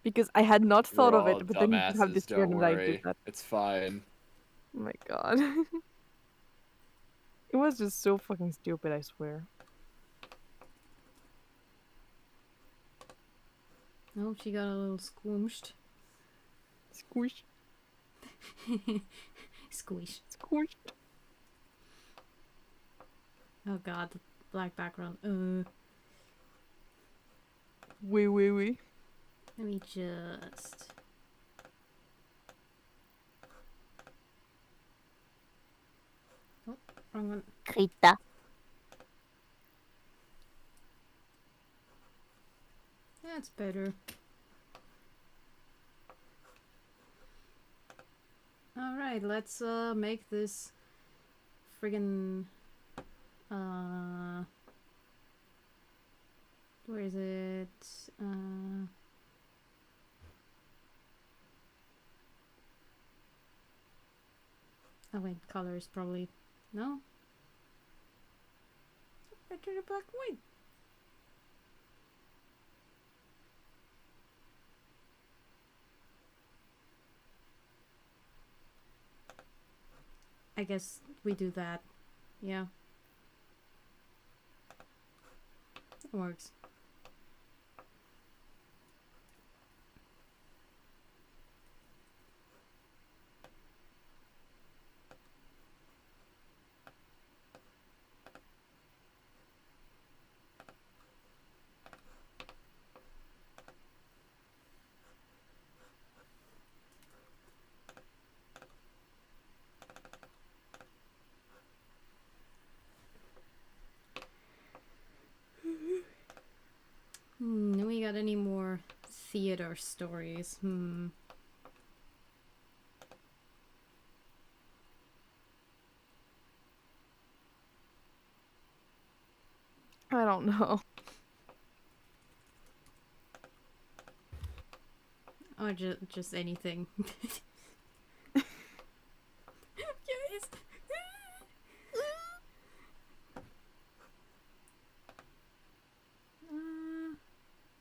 because I had not thought We're of all it, but then you just have dumbasses, this don't random that I did worry. that. It's fine. Oh my god. It was just so fucking stupid, I swear. Oh, she got a little squished. Squish, Squish. squish. Oh god, the black background. Wee. Let me just... Oh, wrong one. Rita. That's better. Alright, let's make this friggin' where is it? Oh wait, colors probably. No? Right to the black and white. I guess we do that. Yeah. It works. Do we got any more theater stories? I don't know. Or just anything. Yes.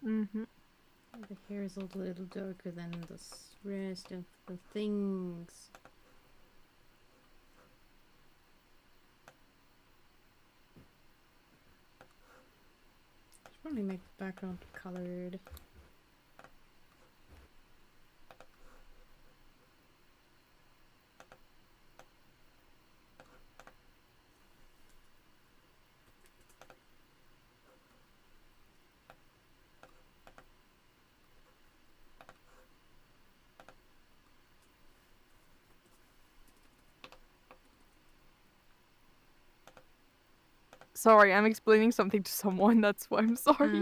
Mm-hmm. The hair is a little darker than the rest of the things. Should probably make the background colored. Sorry, I'm explaining something to someone. That's why I'm sorry.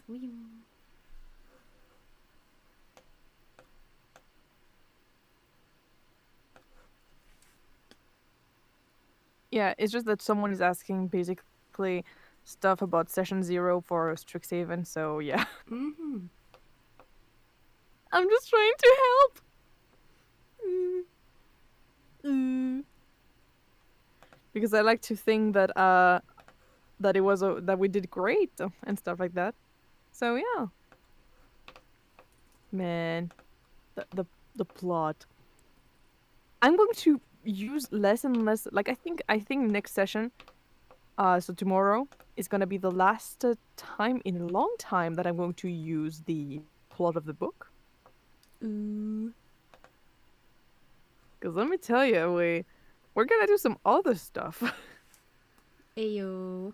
Wee. Yeah, it's just that someone is asking basically stuff about session 0 for Strixhaven, so yeah. Mm-hmm. I'm just trying to help. Because I like to think that that it was that we did great and stuff like that. So yeah. Man, the plot. I'm going to use less and less. Like I think next session, so tomorrow is gonna be the last time in a long time that I'm going to use the plot of the book. Because let me tell you, we're gonna do some other stuff. Ayo.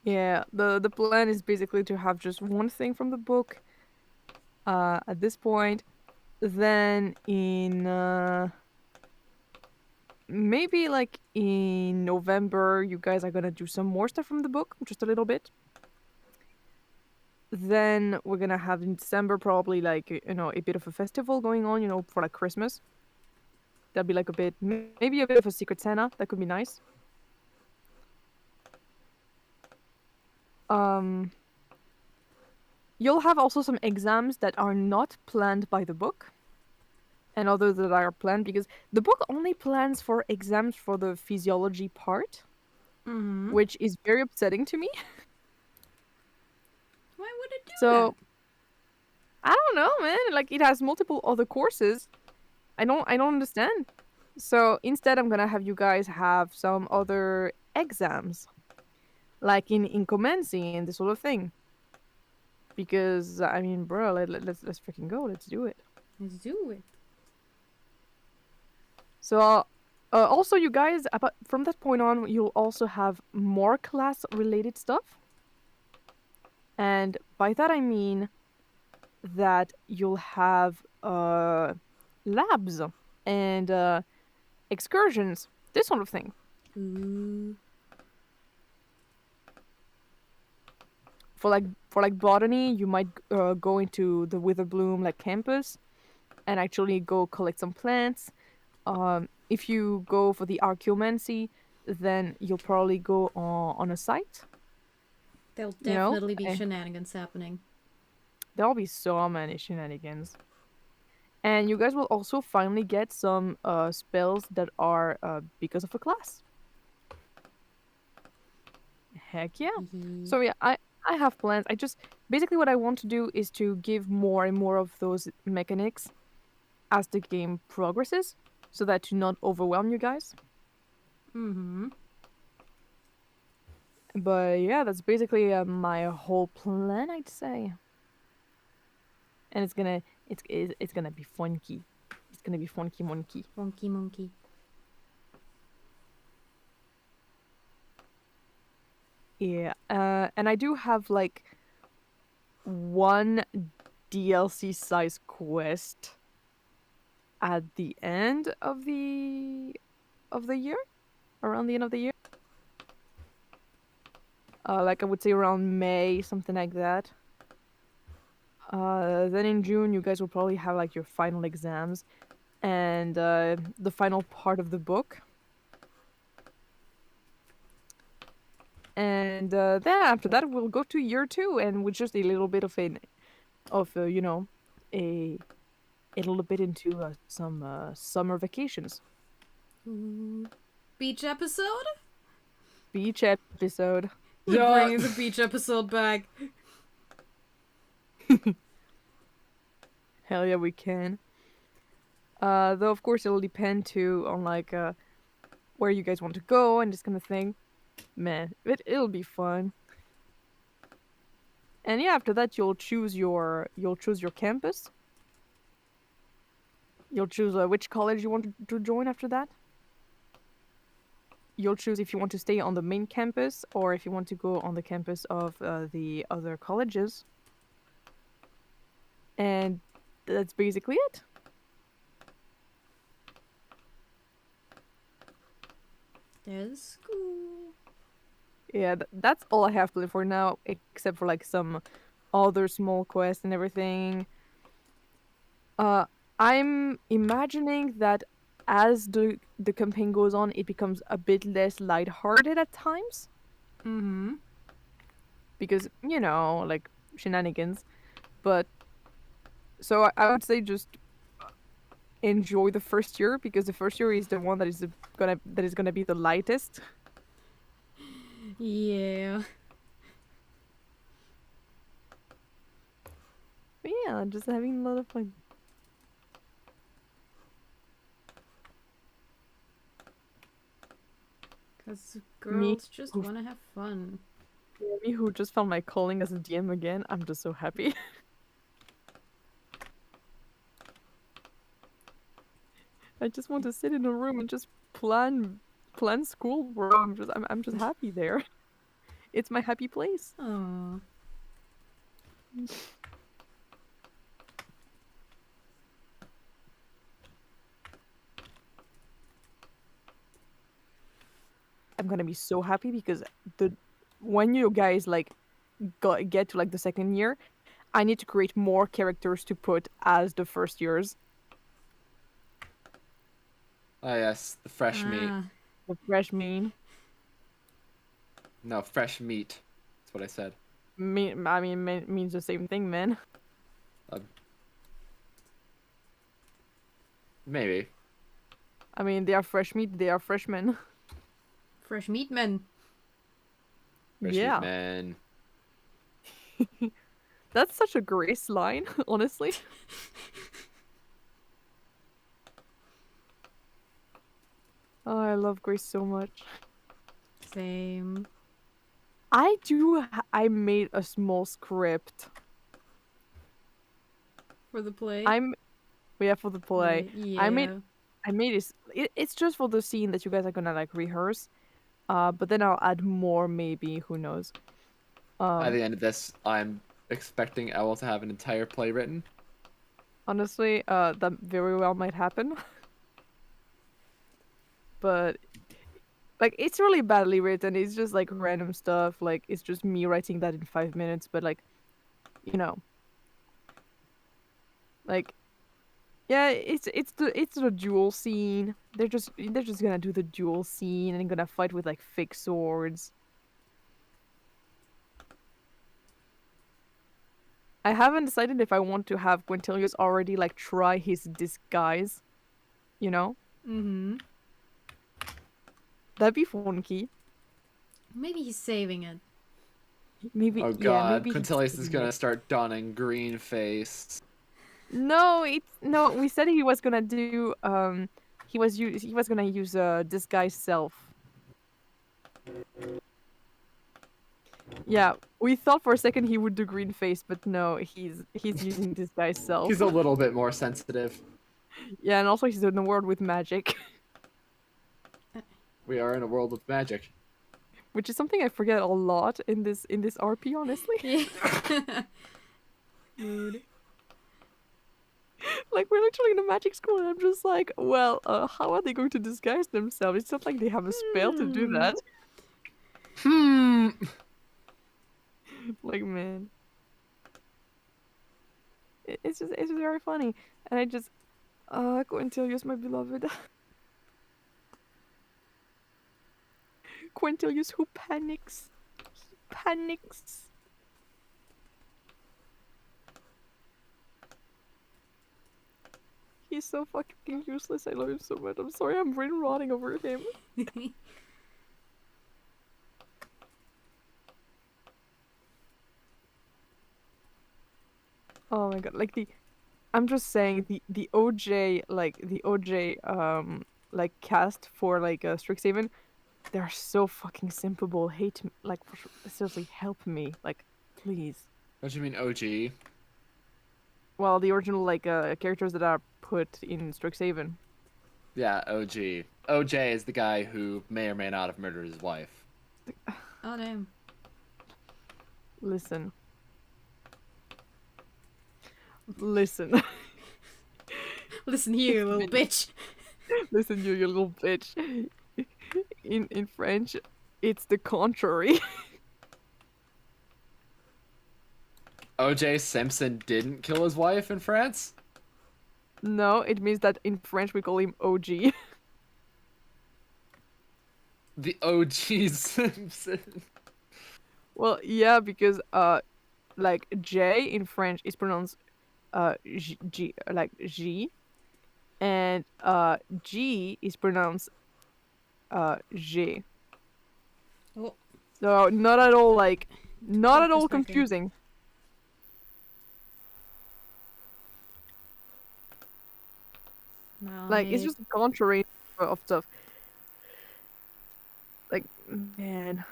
Yeah, the plan is basically to have just one thing from the book at this point. Then in maybe like in November, you guys are gonna do some more stuff from the book, just a little bit. Then we're gonna have in December probably like a bit of a festival going on, for like Christmas. That'd be like maybe a bit of a Secret Santa. That could be nice. You'll have also some exams that are not planned by the book, and others that are planned because the book only plans for exams for the physiology part, which is very upsetting to me. Why would it do So I don't know, man. Like it has multiple other courses. I don't understand. So instead, I'm gonna have you guys have some other exams, like in incumbency and this sort of thing. Because I mean, bro, let's freaking go. Let's do it. that? Let's do it. So, also, you guys, from that point on, you'll also have more class-related stuff, and by that I mean that you'll have labs and excursions, this sort of thing. Ooh. For like botany, you might go into the Witherbloom like campus and actually go collect some plants. If you go for the archaeomancy, then you'll probably go on a site. There'll definitely be shenanigans happening. There'll be so many shenanigans. And you guys will also finally get some spells that are because of a class. Heck yeah. So yeah, I have plans. Basically what I want to do is to give more and more of those mechanics as the game progresses, so that to not overwhelm you guys. But yeah, that's basically my whole plan, I'd say. And it's gonna be funky. It's gonna be funky monkey. Funky monkey. Yeah, and I do have like one DLC size quest at the end of the year, around the end of the year. Like I would say around May, something like that. Then in June, you guys will probably have like your final exams and the final part of the book. And then after that, we'll go to year 2, and with just a little bit of a little bit into some summer vacations. Ooh. Beach episode? Beach episode. We're bringing the beach episode back. Hell yeah, we can. Though of course it'll depend too on like where you guys want to go and this kind of thing. Man, it'll be fun. And yeah, after that you'll choose your campus. You'll choose which college you want to join after that. You'll choose if you want to stay on the main campus or if you want to go on the campus of the other colleges. And that's basically it. There's school. Yeah, that's all I have planned for now, except for like some other small quests and everything. I'm imagining that as the campaign goes on, it becomes a bit less lighthearted at times. Because, like shenanigans. But so I would say just enjoy the first year, because the first year is the one that is gonna be the lightest. Yeah. But yeah, I'm just having a lot of fun. Because girls just want to have fun. Me who just found my calling as a DM again, I'm just so happy. I just want to sit in a room and just plan school, bro. I'm just happy there. It's my happy place. Aww. I'm gonna be so happy because when you guys like get to like the second year, I need to create more characters to put as the first years. Oh yes, the fresh meat. Ah, The fresh mean. No, fresh meat. That's what I said. Means the same thing, man. Maybe. I mean, they are fresh meat. They are freshmen. fresh meat men. Fresh Yeah, meat man. that's such a Grace line, honestly. Oh, I love Grace so much. Same. I made a small script. For the play. For the play. Yeah. I made it. It's just for the scene that you guys are gonna like rehearse. But then I'll add more maybe. Who knows? At the end of this, I'm expecting Owl to have an entire play written. Honestly, that very well might happen. But like, it's really badly written. It's just like random stuff. Like, it's just me writing that in 5 minutes. But like, you know, like, yeah, it's the duel scene. They're just gonna do the duel scene and gonna fight with like fake swords. I haven't decided if I want to have Quintilius already like try his disguise. You know? Mm-hmm. That'd be funky. Maybe he's saving it. Maybe Oh yeah, god, maybe Quintilius is gonna start donning green face. No, we said he was gonna do he was gonna use disguise self. Yeah, we thought for a second he would do green face, but no, he's using disguise self. He's a little bit more sensitive. Yeah, and also he's in a world with magic. We are in a world with magic. Which is something I forget a lot in this RP, honestly. Yeah. Rude. Like, we're literally in a magic school, and I'm just like, well, how are they going to disguise themselves? It's not like they have a spell to do that. Like, man. It's just very funny. And I just, Quintilius, my beloved. Quintilius who panics. He panics. He's so fucking useless. I love him so much. I'm sorry I'm brain rotting over him. Oh my god, like I'm just saying the OJ like cast for like Strixhaven, they're so fucking simple. Hate me, like seriously help me, like please. What do you mean OG? Well, the original like characters that are put in Strixhaven. Yeah, OG. OJ is the guy who may or may not have murdered his wife. Oh damn. Listen. Listen. Listen here, you little bitch. Listen, you little bitch. In French, it's the contrary. OJ Simpson didn't kill his wife in France? No, it means that in French we call him OG. The OG Simpson. Well, yeah, because like J in French is pronounced G like G, and G is pronounced G. Oh. So not at all like not at all Perspective. confusing. No, Like it's just the contrary of stuff. Like man.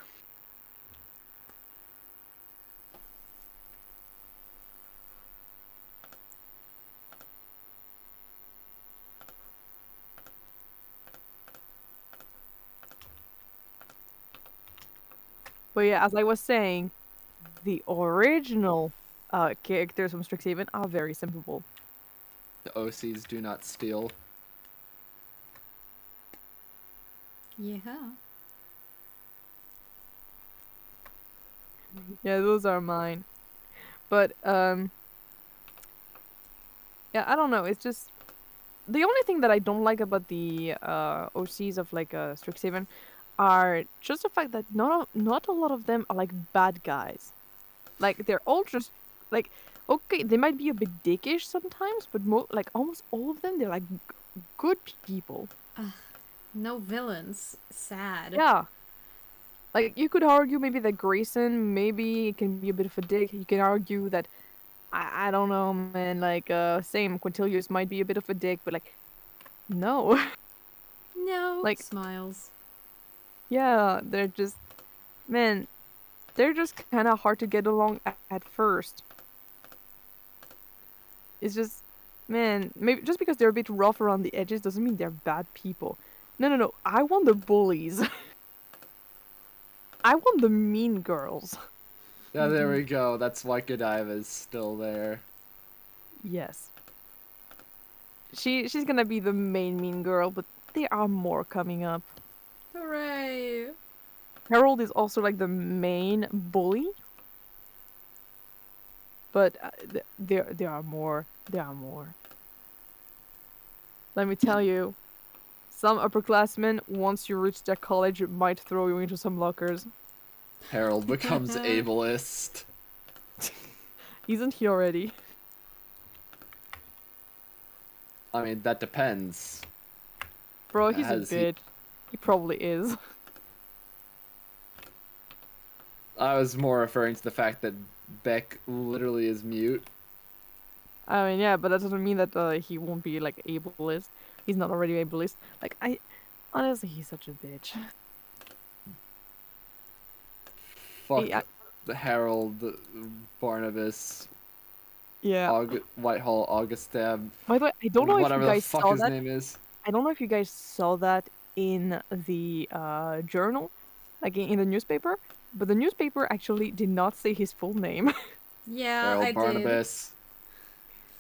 But yeah, as I was saying, the original characters from Strixhaven are very simple. The OCs do not steal. Yeah. Yeah, those are mine. But yeah, I don't know. It's just the only thing that I don't like about the OCs of like Strixhaven are just the fact that not a lot of them are like bad guys. Like they're all just like okay, they might be a bit dickish sometimes, but like almost all of them they're like good people. No villains. Sad. Yeah. Like you could argue maybe that Grayson maybe can be a bit of a dick. You can argue that I don't know, man, like same Quintilius might be a bit of a dick, but like no. No. Like Smiles. yeah, they're just man, they're just kind of hard to get along at first. It's just, man, maybe just because they're a bit rough around the edges doesn't mean they're bad people. No, no, no. I want the bullies. I want the mean girls. Yeah, there we go. That's why Godiva's still there. Yes. She's gonna be the main mean girl, but there are more coming up. Hooray. Harold is also like the main bully. But there are more. There are more. Let me tell you, some upperclassmen, once you reach their college, might throw you into some lockers. Harold becomes ableist. Isn't he already? I mean, that depends. Bro, he's a Has he- bitch. He probably is. I was more referring to the fact that Beck literally is mute. I mean, yeah, but that doesn't mean that he won't be like ableist. He's not already ableist. Like honestly, he's such a bitch. Fuck Yeah. Harold, Barnabas, Yeah. Whitehall, Augustab, By the way, I don't know if whatever you the guys fuck saw his that. name is. I don't know if you guys saw that in the journal, like in the newspaper. But the newspaper actually did not say his full name. Yeah, Harold I did. Barnabas.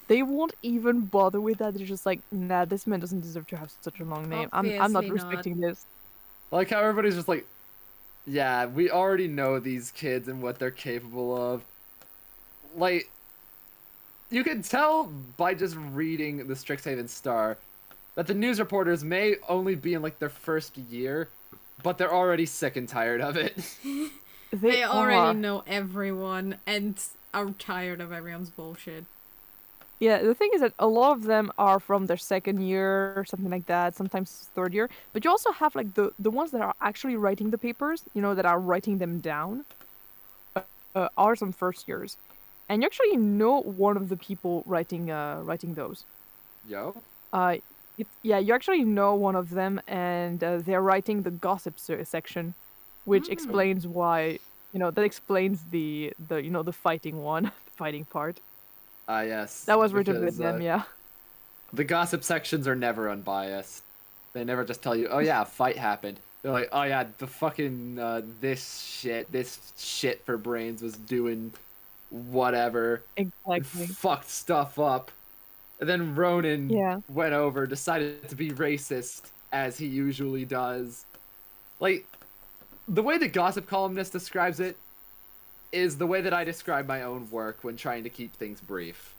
They won't even bother with that. They're just like, nah, this man doesn't deserve to have such a long name. I'm not Obviously not. respecting this. Like how everybody's just like, yeah, we already know these kids and what they're capable of. Like, you can tell by just reading the Strixhaven Star that the news reporters may only be in like their first year, but they're already sick and tired of it. They already are. know everyone and are tired of everyone's bullshit. Yeah, the thing is that a lot of them are from their second year or something like that, sometimes third year. But you also have like the ones that are actually writing the papers, you know, that are writing them down, are some first years. And you actually know one of the people writing those. Yo. Uh, yeah, you actually know one of them, and they're writing the gossip section, which explains why, you know, that explains the you know the fighting one, the fighting part. Ah, yes. That was written because, with them, yeah. The gossip sections are never unbiased. They never just tell you, oh yeah, a fight happened. They're like, oh yeah, the fucking, this shit for brains was doing whatever. Exactly. Fucked stuff up. And then Ronan Yeah. went over, decided to be racist, as he usually does. Like, the way the gossip columnist describes it is the way that I describe my own work when trying to keep things brief.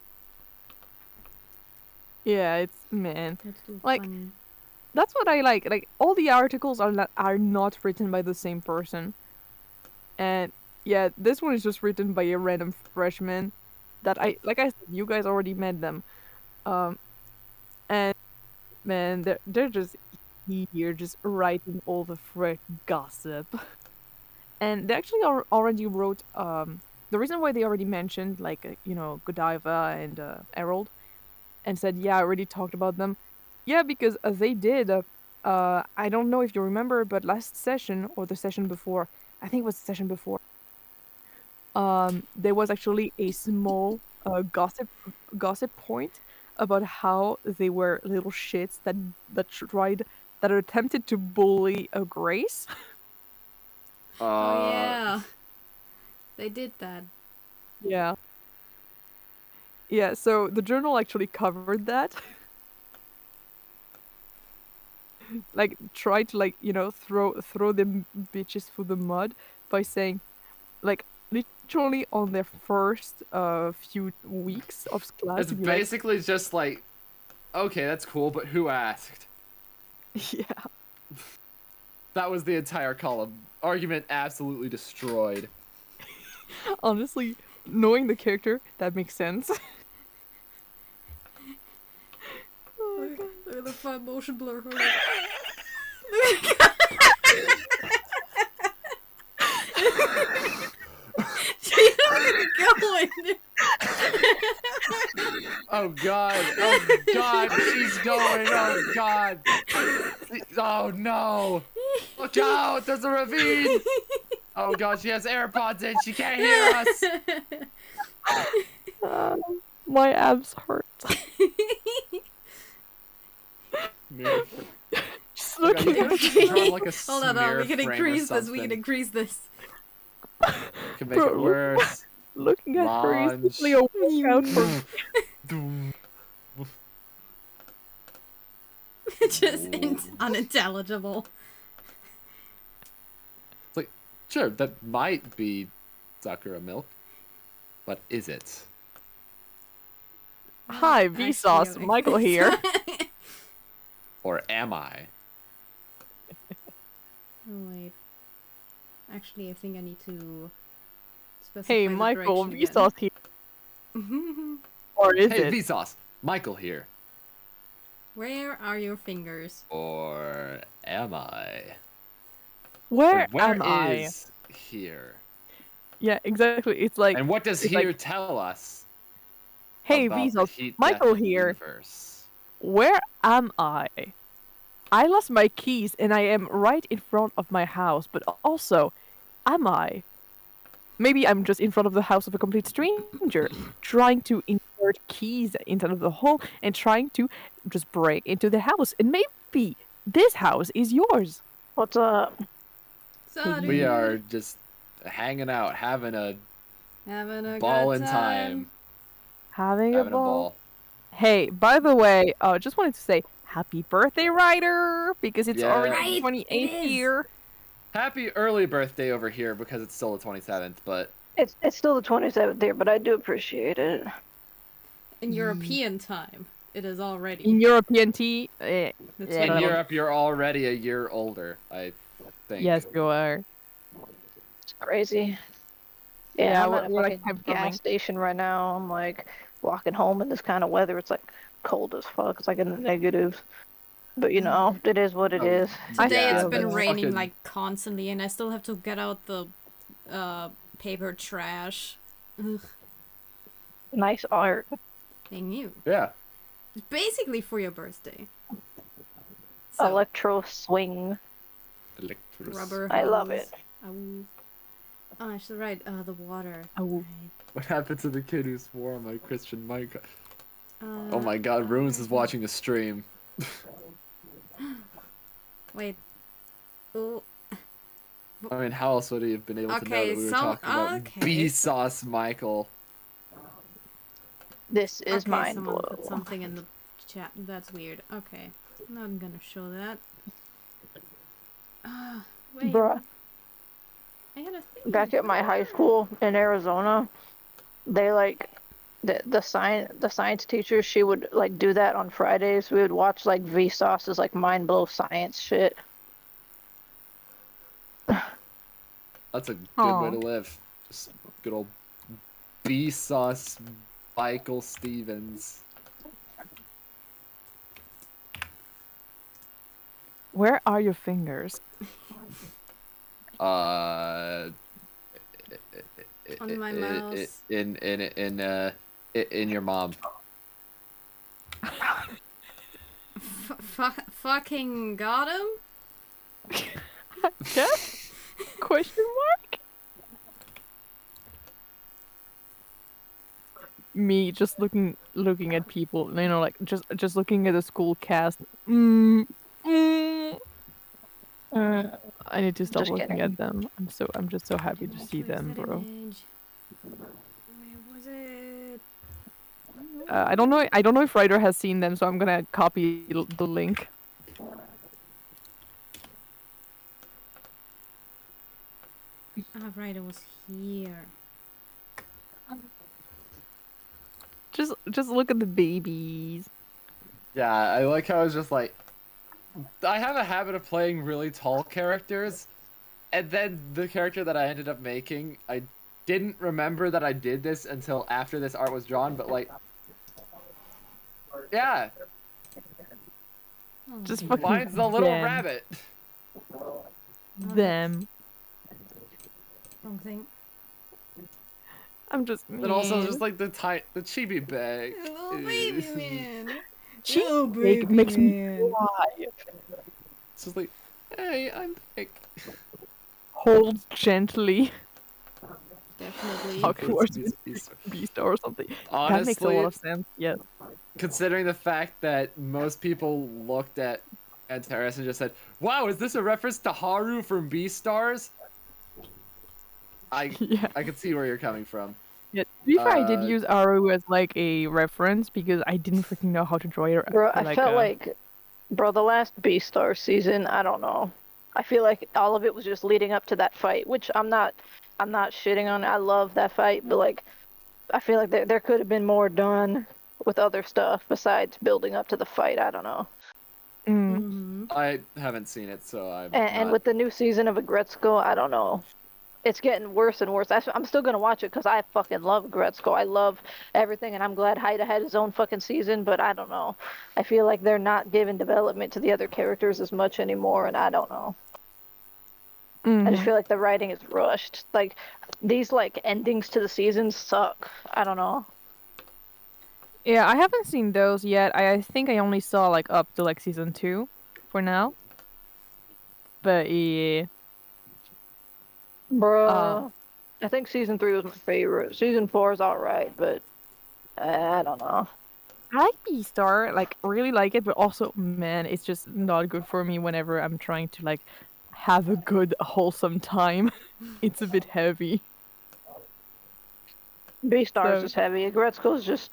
Yeah, it's man. That's so Like, funny. That's what I like. Like all the articles are not written by the same person. And yeah, this one is just written by a random freshman that I said, you guys already met them. And man, they're just here just writing all the fresh gossip. And they actually already wrote the reason why they already mentioned like you know Godiva and Harold and said yeah I already talked about them. Yeah, because they did. I don't know if you remember, but last session or the session before, I think it was the session before. There was actually a small gossip point about how they were little shits that attempted to bully a Grace. Oh yeah. They did that. Yeah. Yeah, so the journal actually covered that. Like tried to like, you know, throw them bitches through the mud by saying like literally on their first few weeks of class. It's to be like, basically just like, okay, that's cool, but who asked? yeah. That was the entire column. Argument absolutely destroyed. Honestly, knowing the character, that makes sense. Oh my god. Look at the fun motion blur. She's going. Oh god, oh god, she's going, oh god. Oh no. Look out, there's a ravine. Oh god, she has AirPods in, she can't hear us. My abs hurt. Just looking at Like a Hold on, we can smear frame or increase this. We can something. increase this. Can make it worse. looking at her is Launch. simply a workout for Just unintelligible. Like, sure, that might be Sakura milk, but is it? Hi, Actually, Vsauce, okay. Michael here. Or am I? Oh, wait. Actually, I think I need to specify Hey, the Michael, direction again. Vsauce here. Or is Hey, it? Vsauce, Michael here. Where are your fingers? Or am I? Where Like, am I? is here? Yeah, exactly. It's like, And what does it's here like, tell us? hey, about the Vsauce, heat Michael death here. universe? Where am I? I lost my keys and I am right in front of my house, but also, am I? Maybe I'm just in front of the house of a complete stranger, trying to insert keys inside of the hole and trying to just break into the house. And maybe this house is yours. What's up? Sorry. We are just hanging out, having a Having a ball good in time. Having a Having a ball. ball. Hey, by the way, just wanted to say happy birthday, Ryder, because it's Yeah. already Right, 28th it is. year. Happy early birthday over here because it's still the 27th, but It's still the 27th there, but I do appreciate it. In European time, it is already. In European tea, the in 20th. Europe you're already a year older, I think. yes, you are. It's crazy. Yeah, Yeah, I'm we're- at a we're, like, fucking time-farming. gas station right now. I'm like walking home in this kind of weather. It's like cold as fuck. It's like in the negatives. But you know, it is what it Oh, is. Today yeah, it's been that's raining fucking- like constantly, and I still have to get out the paper trash. Ugh, Nice art. thank you. Yeah. It's basically for your birthday. So, Electro swing. Electros. rubber. I love hose. it. Oh, I should write the water. Oh. Right. What happened to the kid who swore on my Christian mic? Uh, Oh my god, Runes is watching the stream. Wait. Oh, I mean, how else would he have been able to know Okay, that we were so- talking about okay, B-Sauce Michael? This is okay, mind someone blow. put something in the chat. That's weird. Okay, now I'm gonna show that. Wait. Bruh. I had a thing. Back at my high school in Arizona, they like the science teacher. She would like do that on Fridays. We would watch like Vsauce's like mind blow science shit. That's a good Aw. way to live. Just good old B-Sauce Michael Stevens. Where are your fingers? On my mouse. In your mom. Fucking got him? Yeah? Question mark? Me just looking at people, you know, like just looking at the school cast. Mm. I need to stop Just looking kidding. at them. I'm just so happy to see Where's them, that bro. image? Where was it? I don't know if Ryder has seen them, so I'm gonna copy the link. Ah, right, it was here. Just look at the babies. Yeah, I like how it's just like I have a habit of playing really tall characters, and then the character that I ended up making, I didn't remember that I did this until after this art was drawn, but like, yeah, Just fucking mine's the little them. rabbit. Them. Wrong thing. I'm just But also mean. just like the chibi bag. Little baby man. She Little baby makes me man. cry. It's just like, hey, I'm big. Hold gently. Definitely. Hogwarts Beastar or something. Honestly, That makes a lot of sense. Yes. considering the fact that most people looked at Antares and just said, "Wow, is this a reference to Haru from Beastars?" Yeah. I can see where you're coming from. Yeah. To be fair, I did use Aru as like a reference because I didn't freaking know how to draw it. Bro, I felt like, bro, the last Beastar season, I don't know. I feel like all of it was just leading up to that fight, which I'm not shitting on. I love that fight, but like, I feel like there could have been more done with other stuff besides building up to the fight. I don't know. Mm-hmm. I haven't seen it, so And with the new season of Agretzko, I don't know. It's getting worse and worse. I'm still gonna watch it because I fucking love Agretzko. I love everything, and I'm glad Haida had his own fucking season. But I don't know. I feel like they're not giving development to the other characters as much anymore, and I don't know. I just feel like the writing is rushed. Like these like endings to the seasons suck. I don't know. Yeah, I haven't seen those yet. I think I only saw like up to like season 2 for now. But yeah. Bruh. I think season 3 was my favorite. Season 4 is alright, but I don't know. I like Beastar, like really like it, but also man, it's just not good for me whenever I'm trying to like have a good wholesome time. It's a bit heavy. Beastars So- is heavy. Agretzko's just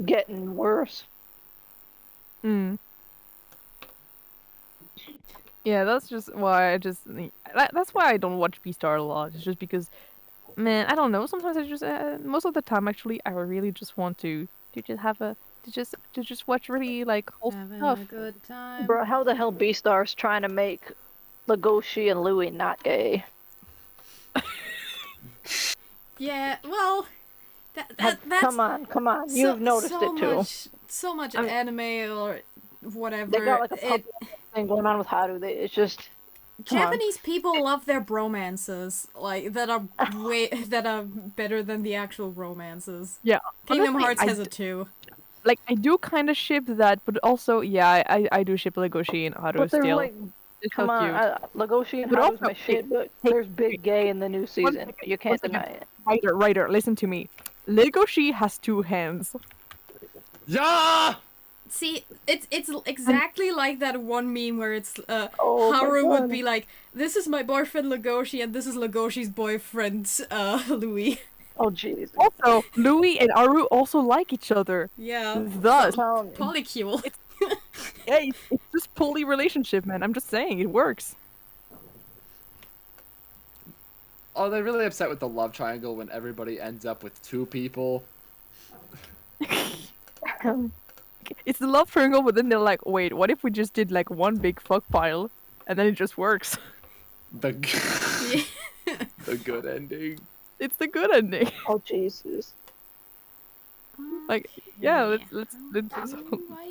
getting worse. Yeah, that's just why that's why I don't watch Beastar a lot. It's just because, man, I don't know. Sometimes I just most of the time actually I really just want to just have a to just watch really like wholesome Having stuff. a good time. Bro, how the hell Beastar's trying to make Legoshi and Louis not gay? Yeah, well, that's Come on. You've noticed so it too. So much I mean- anime or whatever. They got like a public thing going on with Haru. It's just come on. Japanese people love their bromances, like that are better than the actual romances. Yeah, Kingdom honestly, Hearts I has d- it too. Like I do kind of ship that, but also yeah, I do ship Legoshi and Haru But they're still. like, It's come so on, cute. Legoshi and But Haru's also, my shit, but there's big gay in the new season. second, You can't 1 deny second. it. Writer, listen to me. Legoshi has 2 hands. Yeah! See, it's exactly like that one meme where it's Oh my Haru would God. be like, "This is my boyfriend Legoshi, and this is Legoshi's boyfriend Louis." Oh jeez. Also, Louis and Aru also like each other. Yeah, Thus, Tell me. polycule. yeah, it's just poly relationship, man. I'm just saying, it works. Oh, they're really upset with the love triangle when everybody ends up with 2 people. It's the love triangle, but then they're like, wait, what if we just did like one big fuck pile, and then it just works? The the good ending. It's the good ending. Oh Jesus. Like, yeah, let's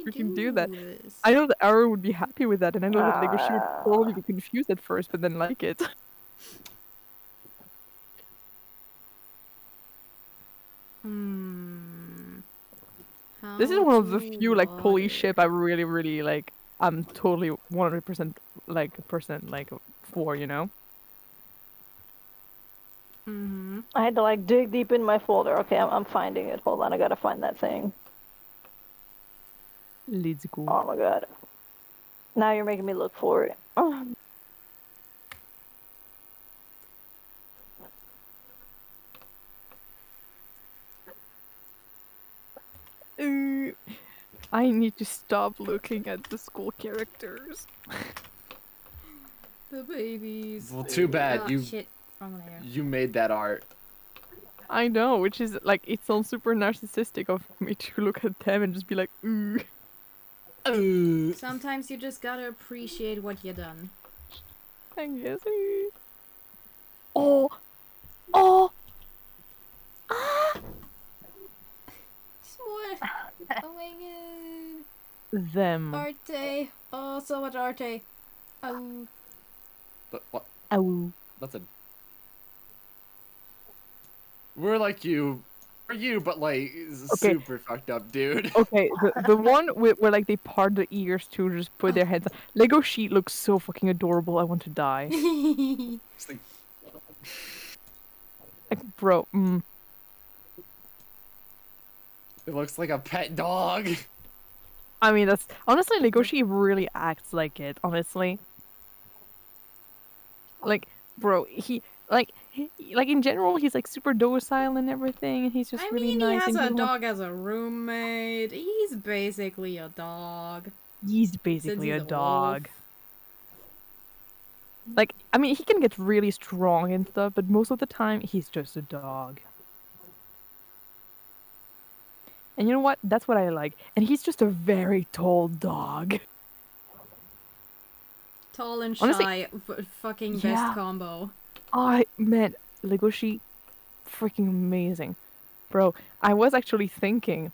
we can do that. I know that Aru would be happy with that, and I know that Legoshi would probably be confused at first, but then like it. This is one of the few like poly ship I really like. I'm totally 100% like for, you know. I had to like dig deep in my folder. Okay, I'm finding it. Hold on, I gotta find that thing. Let's go. Oh my God. Now you're making me look for it. Oh. I need to stop looking at the school characters. The babies. Well, too bad Oh, you shit. Wrong layer. you made that art. I know, which is like it sounds super narcissistic of me to look at them and just be like, ooh. Sometimes you just gotta appreciate what you done. I guess. Oh, oh, ah, Smooth. Oh my god. them. Arte. Oh, so much arte. Oh. But what? Ow. That's a. We're like you. We're you, but like Okay. super fucked up, dude. Okay, the one where like they part the ears to just put their heads. Lego sheet looks so fucking adorable. I want to die. It's like, Like, bro. it looks like a pet dog. I mean, that's honestly Lego sheet really acts like it. Honestly, like, bro, like in general, he's like super docile and everything, and he's just I really mean, nice. he has and a he wants- dog as a roommate. He's basically a dog. He's Since basically he's a wolf. dog. Like, I mean, he can get really strong and stuff, but most of the time, he's just a dog. And you know what? That's what I like. And he's just a very tall dog. Tall and Honestly, shy. Fucking yeah. best combo. Man, Lego sheet, freaking amazing. Bro, I was actually thinking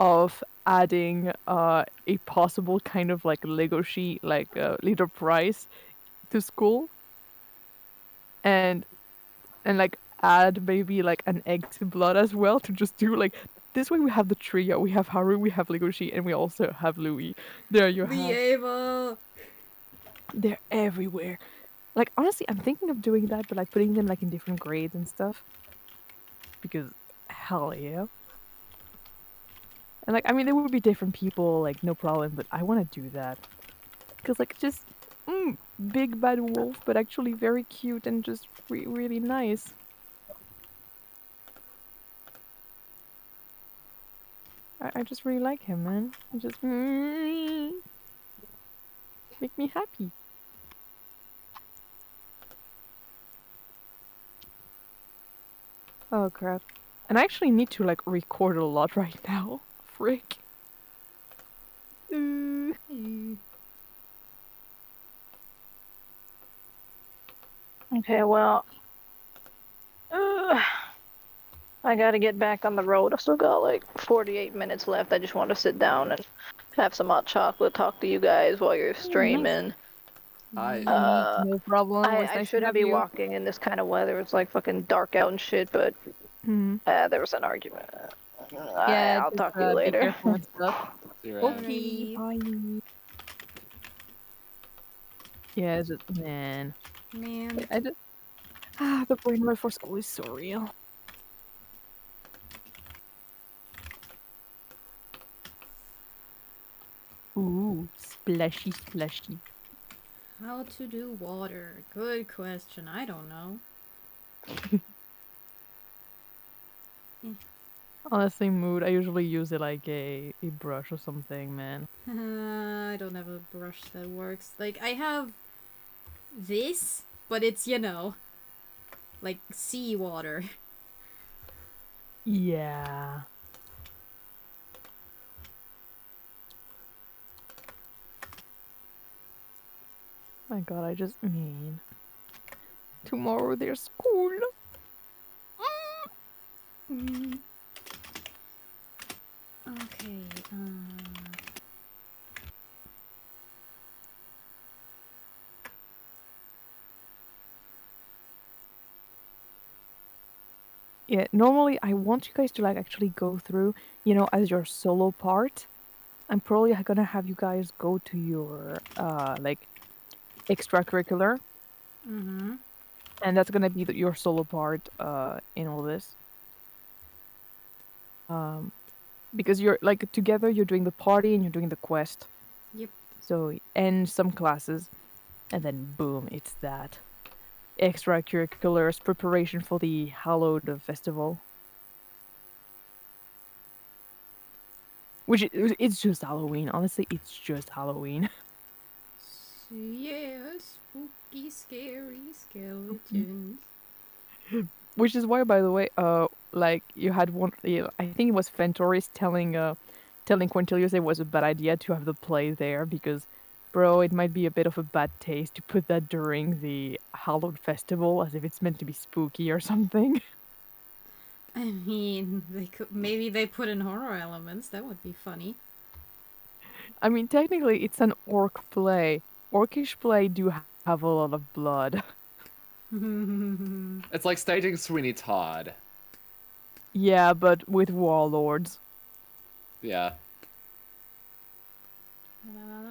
of adding a possible kind of like Lego sheet, like leader prize to school. And like add maybe like an egg to blood as well to just do like this way we have the trio. We have Haru, we have Lego sheet, and we also have Louis. There you The have. Ava. They're everywhere. Like honestly, I'm thinking of doing that, but like putting them like in different grades and stuff. Because hell yeah. And like I mean, there would be different people, like no problem, but I want to do that because like just big bad wolf, but actually very cute and just really nice. I just really like him, man. He just make me happy. Oh crap. And I actually need to like record a lot right now. Frick. Okay, well, I gotta get back on the road. I've still got like 48 minutes left. I just want to sit down and have some hot chocolate, talk to you guys while you're streaming. No problem. Always I nice to shouldn't have be you. walking in this kind of weather. It's like fucking dark out and shit, but there was an argument. Yeah, I'll just, talk to you be later. careful and stuff. See you around. Okay, bye. Yeah, just man. I just the brain rot for school is so real. Ooh, splashy, splashy. How to do water? Good question. I don't know. Honestly, mood. I usually use it like a brush or something, man. I don't have a brush that works. Like, I have this, but it's, you know, like seawater. Yeah. My god, I just mean. Tomorrow there's school. Okay, Yeah, normally I want you guys to like actually go through, you know, as your solo part. I'm probably gonna have you guys go to your like extracurricular, and that's gonna be your solo part in all this. Because you're like together, you're doing the party and you're doing the quest. Yep. So and some classes, and then boom, it's that extracurriculars preparation for the Hallowed festival. Which it's just Halloween. Honestly, it's just Halloween. yeah, spooky, scary skeletons. Which is why, by the way, like you had one. Yeah, I think it was Fentoris telling Quintilius it was a bad idea to have the play there because, bro, it might be a bit of a bad taste to put that during the Halloween festival as if it's meant to be spooky or something. I mean, maybe they put in horror elements. That would be funny. I mean, technically, it's an orc play. Orcish play do have a lot of blood. It's like staging Sweeney Todd. Yeah, but with warlords. Yeah.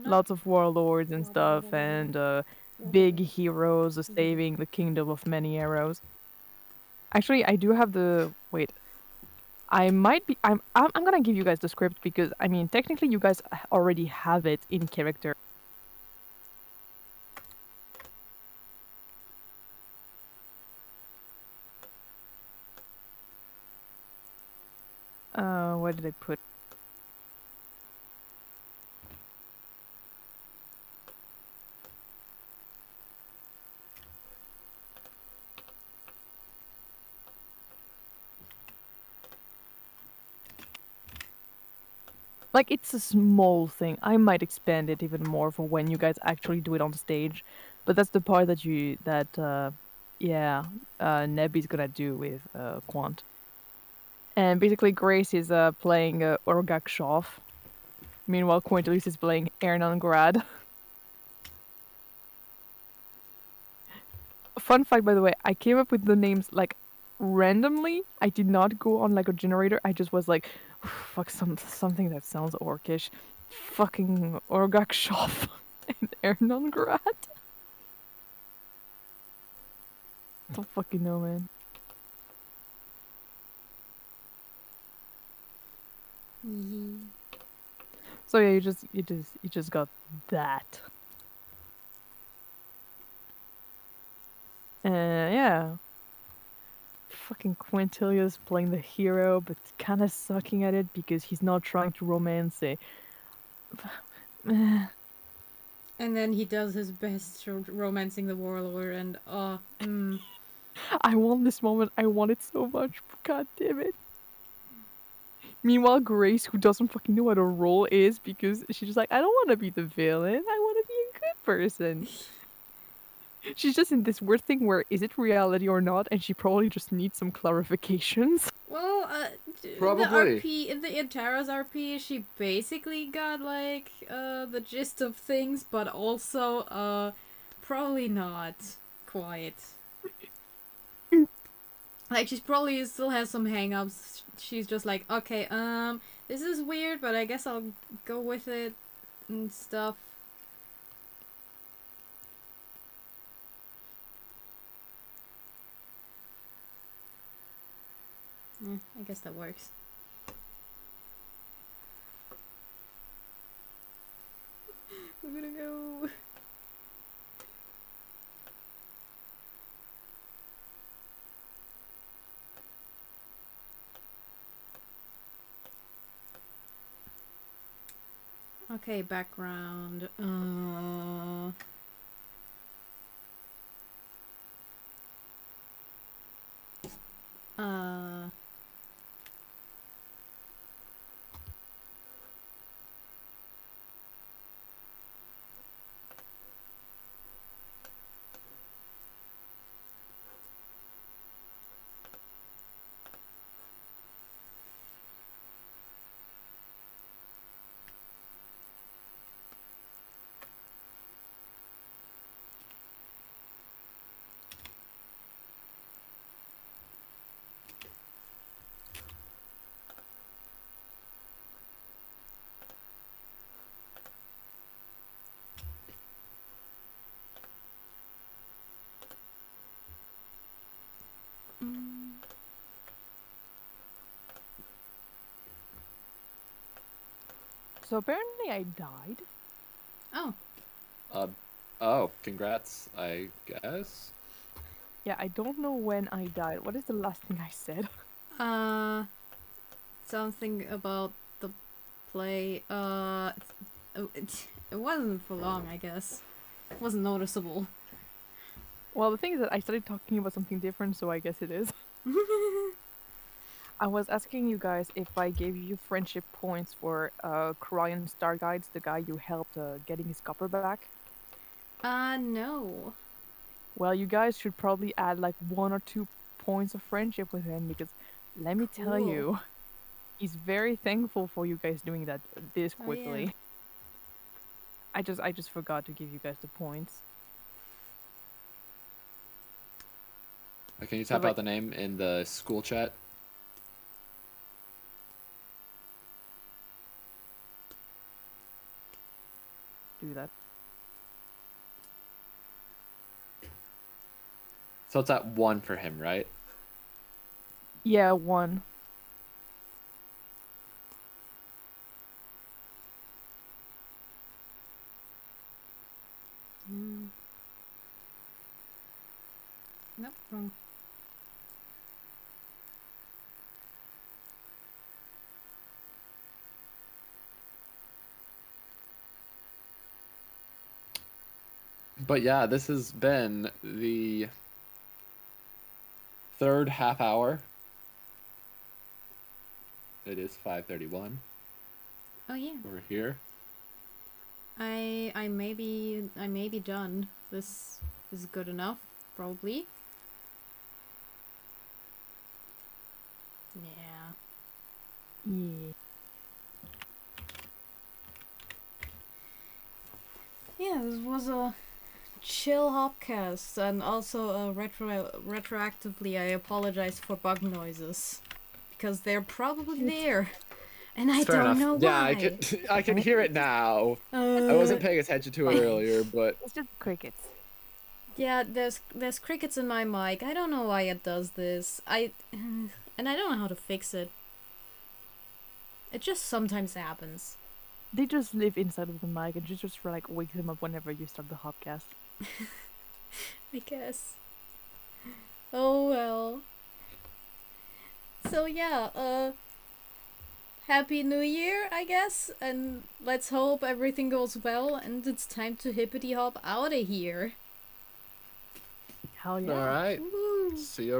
Lots of warlords and stuff, and big heroes saving the kingdom of many arrows. Actually, I do have the wait. I might be. I'm gonna give you guys the script because I mean, technically, you guys already have it in character. Where did I put? Like it's a small thing. I might expand it even more for when you guys actually do it on stage, but that's the part that yeah, Nebby's gonna do with Quant. And basically, Grace is playing Orgak Shoff. Meanwhile, Quintilius is playing Ernan Grad. Fun fact, by the way, I came up with the names like randomly. I did not go on like a generator. I just was like, fuck something that sounds orcish. Fucking Orgak Shoff and Ernan Grad. Don't fucking know, man. So yeah, you just got that. Yeah. Fucking Quintilius playing the hero, but kind of sucking at it because he's not trying to romance it. And then he does his best romancing the warlord, and I want this moment. I want it so much. God damn it. Meanwhile, Grace, who doesn't fucking know what a role is because she's just like, I don't want to be the villain. I want to be a good person. She's just in this weird thing where is it reality or not, and she probably just needs some clarifications. well, Probably. in the Intara's RP, she basically got like the gist of things, but also probably not quite. Like she's probably still has some hang-ups. She's just like, okay, this is weird, but I guess I'll go with it and stuff. I guess that works. I'm gonna go. Okay, background. So apparently I died. Oh. Oh, congrats, I guess. Yeah, I don't know when I died. What is the last thing I said? Something about the play. It wasn't for long, I guess. It wasn't noticeable. Well, the thing is that I started talking about something different, so I guess it is. I was asking you guys if I gave you friendship points for Korean Star Guides, the guy you helped getting his copper back. No. Well, you guys should probably add like 1 or 2 points of friendship with him because let me tell Cool. you, he's very thankful for you guys doing that this Oh, yeah. quickly. I just forgot to give you guys the points. Can you So, type like, out the name in the school chat? do that. So it's at 1 for him, right? Yeah, 1. Nope, wrong. But yeah, this has been the third half hour. It is 5:31. Oh yeah. We're here. I may be done. This is good enough, probably. Yeah. Yeah. Yeah, this was a chill Hopcast, and also retroactively I apologize for bug noises because they're probably there, and I Fair don't enough. know Yeah, why. I can hear it now. I wasn't paying attention to it earlier, but It's just crickets. Yeah, there's crickets in my mic. I don't know why it does this. And I don't know how to fix it. It just sometimes happens. They just live inside of the mic and you just like wake them up whenever you start the Hopcast. I guess. Oh well. So yeah, Happy New Year, I guess, and let's hope everything goes well and it's time to hippity hop out of here. Hell yeah. all right. Woo! See you